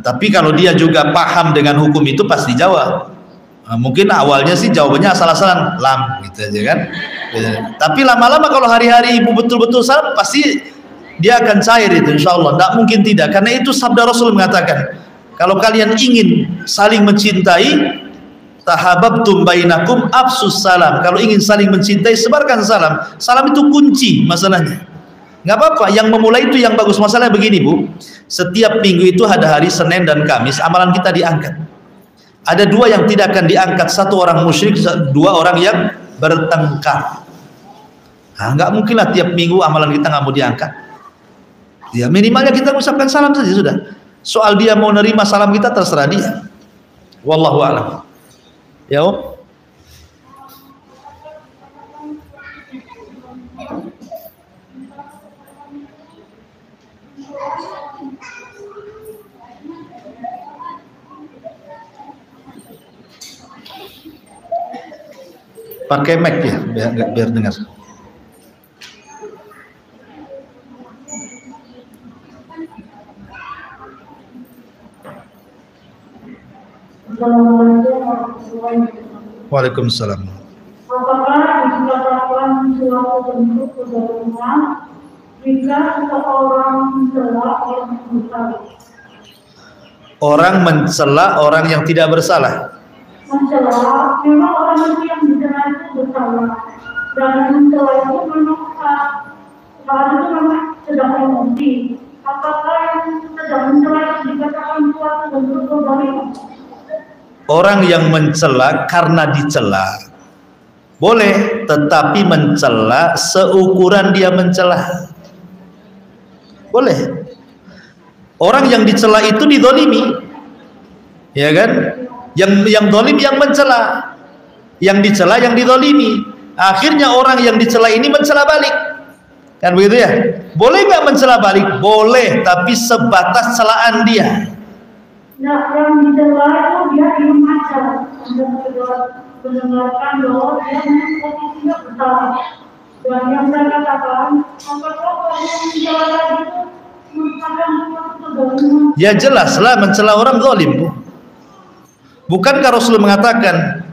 B: Tapi kalau dia juga paham dengan hukum itu pasti jawab. Mungkin awalnya sih jawabannya asal-asalan lam gitu aja kan. Tapi lama-lama kalau hari-hari ibu betul-betul salam pasti dia akan cair itu insya Allah. Tidak mungkin tidak, karena itu sabda Rasul mengatakan kalau kalian ingin saling mencintai, tahabbtum bainakum afsus salam. Kalau ingin saling mencintai sebarkan salam. Salam itu kunci masalahnya. Nggak apa-apa, yang memulai itu yang bagus. Masalahnya begini Bu, setiap minggu itu ada hari Senin dan Kamis amalan kita diangkat. Ada 2 yang tidak akan diangkat, 1 orang musyrik, 2 orang yang bertengkar. Nggak mungkin lah tiap minggu amalan kita nggak mau diangkat. Ya minimalnya kita mengucapkan salam saja sudah. Soal dia mau nerima salam kita terserah dia. Wallahu a'lam. Ya Om. Pakai mic ya biar dengar. Waalaikumsalam.
A: Apakah dikatakan suatu bentuk kezaliman jika seseorang mencela orang yang bersalah?
B: Orang mencela orang yang tidak bersalah.
A: Mencela, memang orang itu yang dicela itu bersalah, dan mencela itu memang saat itu memang sedang emosi. Apakah yang sedang mencela itu dikatakan suatu bentuk kezaliman?
B: Orang yang mencela karena dicela boleh, tetapi mencela seukuran dia mencela boleh. Orang yang dicela itu dizalimi, ya kan? Yang zalim yang mencela, yang dicela yang dizalimi. Akhirnya orang yang dicela ini mencela balik, kan begitu ya? Boleh nggak mencela balik? Boleh, tapi sebatas celaan dia.
A: Nah, yang dicela itu dia ingin aja mendengarkan bahwa dia posisinya bersalah. Dan yang saya katakan, apakah orang yang mencela itu merupakan suatu kezaliman?
B: Ya jelaslah mencela orang zalim, Bu. Bukankah Rasul mengatakan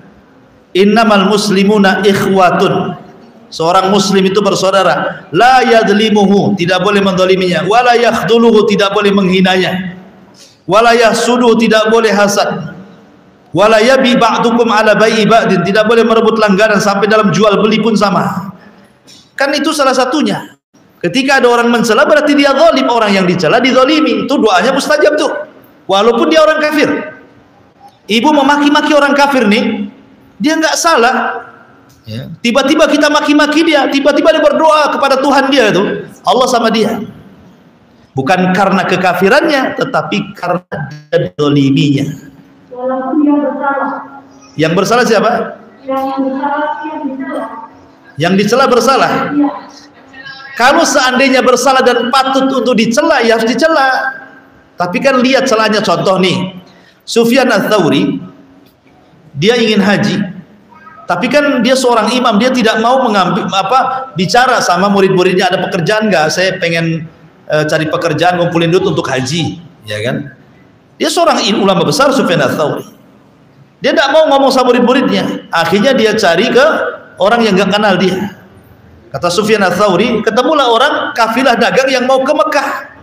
B: innamal muslimuna ikhwatun, seorang muslim itu bersaudara, la yadlimuhu, tidak boleh menzaliminya, wala yakhduluhu, tidak boleh menghinanya, wala yahsuduhu, tidak boleh hasad, wala yabi ba'dukum ala bai'i ba'din, tidak boleh merebut langganan, sampai dalam jual beli pun sama. Kan itu salah satunya. Ketika ada orang mencela berarti dia zalim, orang yang dicela dizalimi. Itu doanya mustajab tuh, walaupun dia orang kafir. Ibu memaki-maki orang kafir nih, dia nggak salah. Tiba-tiba kita maki-maki dia, tiba-tiba dia berdoa kepada Tuhan dia itu, Allah sama dia. Bukan karena kekafirannya, tetapi karena dia doliminya.
A: Walaupun dia bersalah.
B: Yang bersalah siapa?
A: Yang bersalah yang dicela.
B: Yang dicela bersalah.
A: Iya.
B: Kalau seandainya bersalah dan patut untuk dicela, ya harus dicela. Tapi kan lihat celahnya, contoh nih, Sufyan Ats-Tsauri, dia ingin haji, tapi kan dia seorang imam, dia tidak mau mengambil bicara sama murid-muridnya, ada pekerjaan nggak? Saya pengen cari pekerjaan, ngumpulin duit untuk haji, ya kan? Dia seorang ulama besar, Sufyan Ats-Tsauri. Dia tidak mau ngomong sama murid-muridnya, akhirnya dia cari ke orang yang nggak kenal dia. Kata Sufyan Ats-Tsauri, ketemulah orang kafilah dagang yang mau ke Mekah.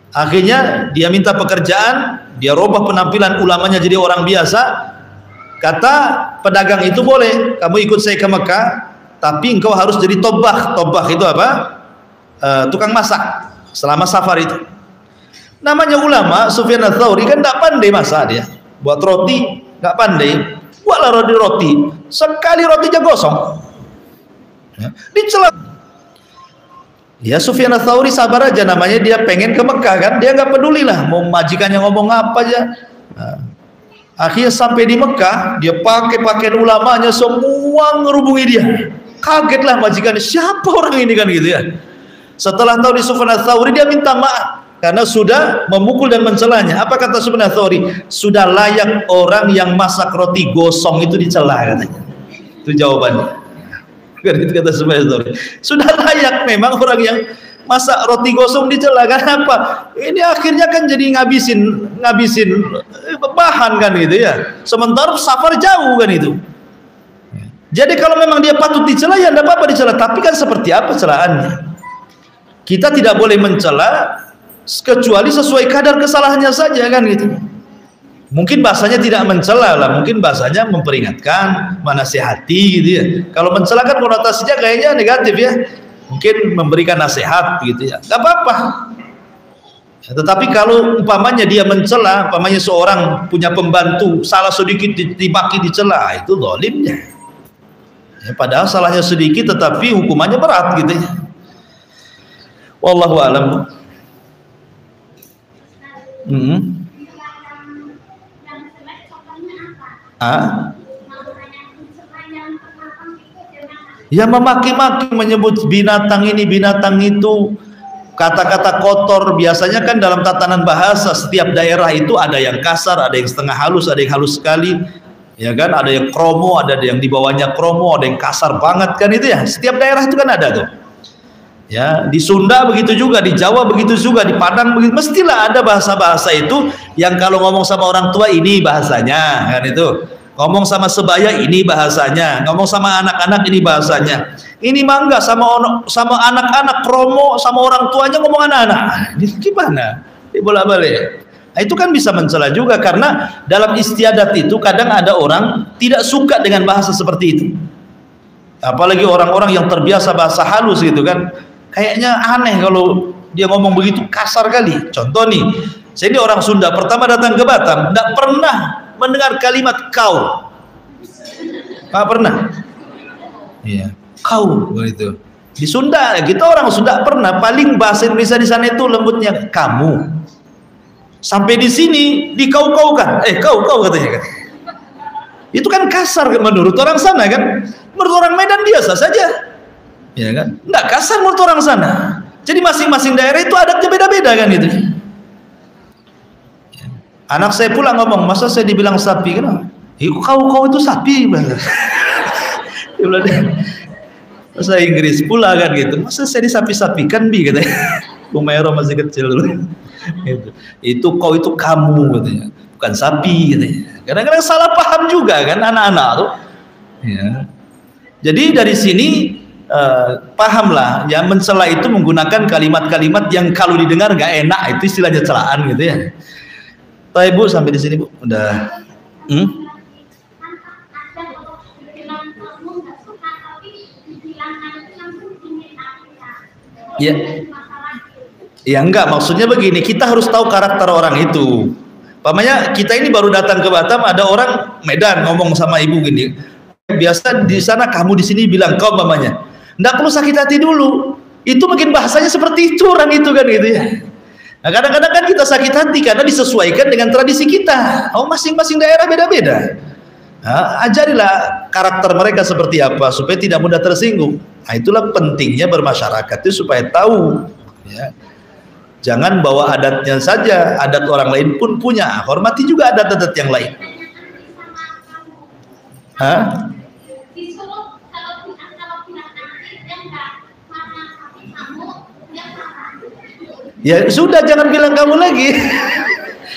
B: Akhirnya dia minta pekerjaan, dia robah penampilan ulamanya jadi orang biasa. Kata pedagang itu, boleh kamu ikut saya ke Mekah, tapi engkau harus jadi tobah. Tobah itu apa? Tukang masak selama safar itu. Namanya ulama, Sufyan Ats-Tsauri kan tidak pandai masak, dia buat roti nggak pandai, buatlah roti, sekali rotinya gosong, dicela. Ya Sufyan Ats-Tsauri sabar aja, namanya dia pengen ke Mekah kan, dia nggak peduli lah mau majikannya ngomong apa aja. Akhirnya sampai di Mekah, dia pakai pakaian ulamanya, semua ngerubungi dia. Kagetlah majikannya, siapa orang ini kan gitu ya. Setelah tahu di Sufyan Ats-Tsauri, dia minta maaf karena sudah memukul dan mencelanya. Apa kata Sufyan Ats-Tsauri? Sudah layak orang yang masak roti gosong itu dicela, katanya. Itu jawabannya. Kata Sufyan Ats-Tsauri, sudah layak memang orang yang masak roti gosong dicela. Kenapa? Ini akhirnya kan jadi ngabisin bahan kan gitu ya. Sementara safar jauh kan itu. Jadi kalau memang dia patut dicela, ya tidak apa-apa dicela. Tapi kan seperti apa celaannya? Kita tidak boleh mencela kecuali sesuai kadar kesalahannya saja kan gitu. Mungkin bahasanya tidak mencela lah, mungkin bahasanya memperingatkan, menasihati gitu ya. Kalau mencela kan konotasinya kayaknya negatif ya. Mungkin memberikan nasihat gitu ya, nggak apa-apa ya. Tetapi kalau umpamanya dia mencela, umpamanya seorang punya pembantu salah sedikit dimaki dicela, itu zalimnya ya, padahal salahnya sedikit tetapi hukumannya berat gitu ya. Wallahu a'lam. Ya memaki-maki, menyebut binatang ini binatang itu, kata-kata kotor. Biasanya kan dalam tatanan bahasa setiap daerah itu ada yang kasar, ada yang setengah halus, ada yang halus sekali, ya kan, ada yang kromo, ada yang di bawahnya kromo, ada yang kasar banget kan itu ya. Setiap daerah itu kan ada tuh. Ya, di Sunda begitu juga, di Jawa begitu juga, di Padang begitu. Mestilah ada bahasa-bahasa itu yang kalau ngomong sama orang tua ini bahasanya, kan itu. Ngomong sama sebaya ini bahasanya, ngomong sama anak-anak ini bahasanya. Ini mah enggak, sama anak-anak kromo, sama orang tuanya ngomong anak-anak. Ini gimana? Dibolak-balik. Nah, itu kan bisa mencela juga, karena dalam istiadat itu kadang ada orang tidak suka dengan bahasa seperti itu. Apalagi orang-orang yang terbiasa bahasa halus gitu kan. Kayaknya aneh kalau dia ngomong begitu, kasar kali. Contoh nih, saya ini orang Sunda, pertama datang ke Batam, tidak pernah mendengar kalimat kau. Nggak pernah. Iya, kau begitu. Di Sunda, kita orang Sunda pernah. Paling bahasa Indonesia di sana itu lembutnya kamu. Sampai di sini dikau-kaukan. Kau katanya kan. Itu kan kasar menurut orang sana kan. Menurut orang Medan biasa saja. Ya kan? Enggak kasar menurut orang sana. Jadi masing-masing daerah itu adatnya beda-beda kan itu. Anak saya pula ngomong, masa saya dibilang sapi kan? Kau itu sapi. Dia bilang, bahasa Inggris pula kan gitu. Masa saya disapi-sapikan bi katanya. Bung Mero masih kecil dulu. Gitu. Itu kau itu kamu katanya, bukan sapi katanya. Kadang-kadang salah paham juga kan anak-anak tuh. Ya. Jadi dari sini pahamlah ya, mencela itu menggunakan kalimat-kalimat yang kalau didengar nggak enak, itu istilahnya celaan gitu ya. Baik Bu, sampai di sini Bu, udah. Ya, ya enggak, maksudnya begini, kita harus tahu karakter orang itu. Pamannya kita ini baru datang ke Batam, ada orang Medan ngomong sama ibu gini, biasa di sana kamu, di sini bilang kau mamanya. Nggak perlu sakit hati dulu. Itu mungkin bahasanya seperti itu orang itu kan gitu ya. Nah, kadang-kadang kan kita sakit hati karena disesuaikan dengan tradisi kita. Oh, masing-masing daerah beda-beda. Nah, ajarilah karakter mereka seperti apa supaya tidak mudah tersinggung. Nah, itulah pentingnya bermasyarakat itu supaya tahu. Ya. Jangan bawa adatnya saja, adat orang lain pun punya. Hormati juga adat-adat yang lain. Hah? Ya sudah, jangan bilang kamu lagi.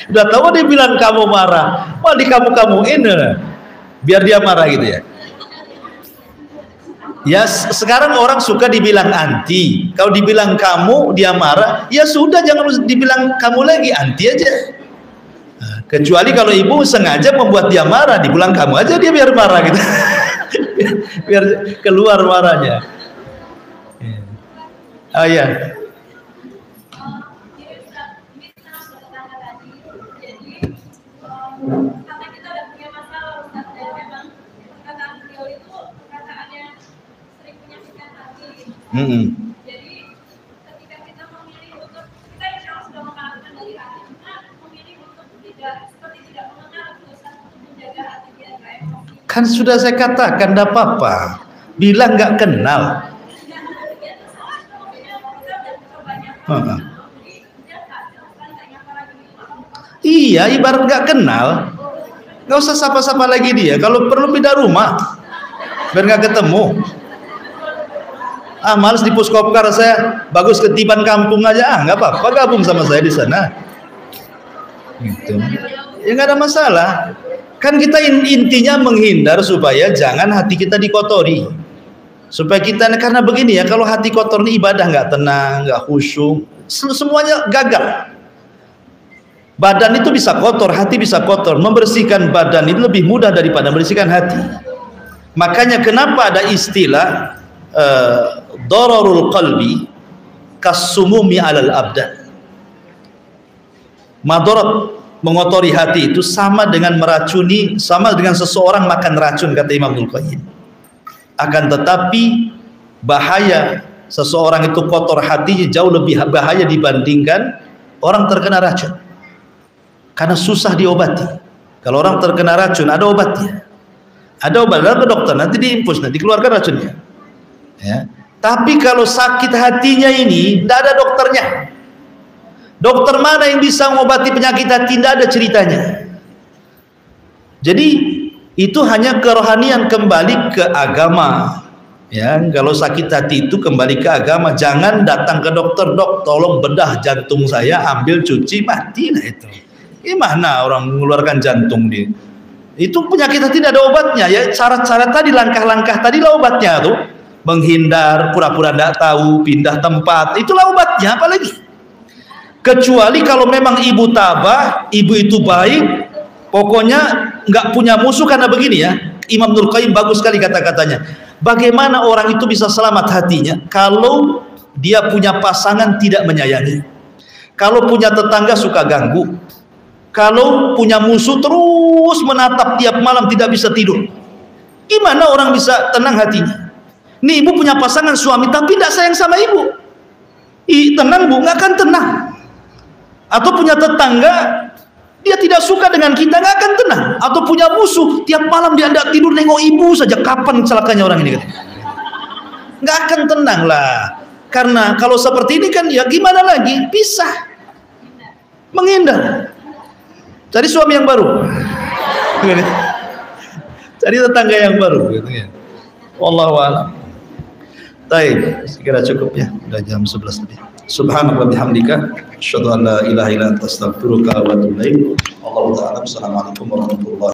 B: Udah tahu dia bilang kamu marah, wah di kamu-kamuin biar dia marah gitu ya. Ya sekarang orang suka dibilang anti. Kalau dibilang kamu dia marah, ya sudah jangan dibilang kamu lagi, anti aja. Kecuali kalau ibu sengaja membuat dia marah, dibilang kamu aja dia biar marah gitu. biar keluar marahnya. Oh ya.
C: Karena kita udah punya masalah Ustaz, dan memang perkataan beliau itu perkataan yang sering menyakitkan hati. Jadi ketika kita memilih untuk, kita insya Allah sudah mengatakan dari hati, kita memilih untuk tidak mengenal Ustaz, untuk menjaga hati biar nggak emosi.
B: Kan sudah saya katakan, tidak apa-apa. Bilang nggak kenal. Iya, ibarat gak kenal, gak usah sapa-sapa lagi dia. Kalau perlu pindah rumah, biar gak ketemu. Males di Puskopkar saya, bagus ketiban kampung aja. Nggak apa-apa, gabung sama saya di sana. Gitu. Ya nggak ada masalah. Kan kita intinya menghindar supaya jangan hati kita dikotori. Supaya kita, karena begini ya, kalau hati kotor ini ibadah nggak tenang, nggak khusyuk, semuanya gagal. Badan itu bisa kotor, hati bisa kotor. Membersihkan badan itu lebih mudah daripada membersihkan hati. Makanya kenapa ada istilah dararul qalbi kasumumi alal abdan. Madarat, mengotori hati itu sama dengan meracuni, sama dengan seseorang makan racun, kata Imam Ibnul Qayyim. Akan tetapi bahaya seseorang itu kotor hatinya jauh lebih bahaya dibandingkan orang terkena racun. Karena susah diobati. Kalau orang terkena racun ada obatnya. Ada obat ke dokter, nanti diinfus, nanti dikeluarkan racunnya. Ya. Tapi kalau sakit hatinya ini tidak ada dokternya. Dokter mana yang bisa mengobati penyakit hati? Tidak ada ceritanya. Jadi itu hanya kerohanian, kembali ke agama. Ya, kalau sakit hati itu kembali ke agama. Jangan datang ke dokter, dok, tolong bedah jantung saya, ambil cuci, mati. Nah itu. Gimana orang mengeluarkan jantung dia? Itu penyakit hati tidak ada obatnya. Ya, syarat-syarat tadi, langkah-langkah tadilah obatnya tuh. Menghindar, pura-pura tidak tahu, pindah tempat, itulah obatnya. Apalagi? Kecuali kalau memang ibu tabah, ibu itu baik, pokoknya nggak punya musuh. Karena begini ya, Imam Nur Qayyim bagus sekali kata-katanya. Bagaimana orang itu bisa selamat hatinya kalau dia punya pasangan tidak menyayangi, kalau punya tetangga suka ganggu, kalau punya musuh terus menatap tiap malam tidak bisa tidur. Gimana orang bisa tenang hatinya? Nih ibu punya pasangan suami tapi tidak sayang sama ibu, tenang bu, nggak akan tenang. Atau punya tetangga dia tidak suka dengan kita, nggak akan tenang. Atau punya musuh, tiap malam dia tidak tidur nengok ibu saja. Kapan celakanya orang ini? Nggak akan tenang lah. Karena kalau seperti ini kan ya gimana lagi? Pisah, menghindar, cari suami yang baru, cari tetangga yang baru. Wallahu a'lam. Baik, sekira cukup ya. Udah jam 11 lebih. Subhanallah bihamdika, asyhadu an la ilaha illa anta astaghfiruka wa atubu ilaik. Wallahu ta'ala. Assalamualaikum warahmatullahi wabarakatuh.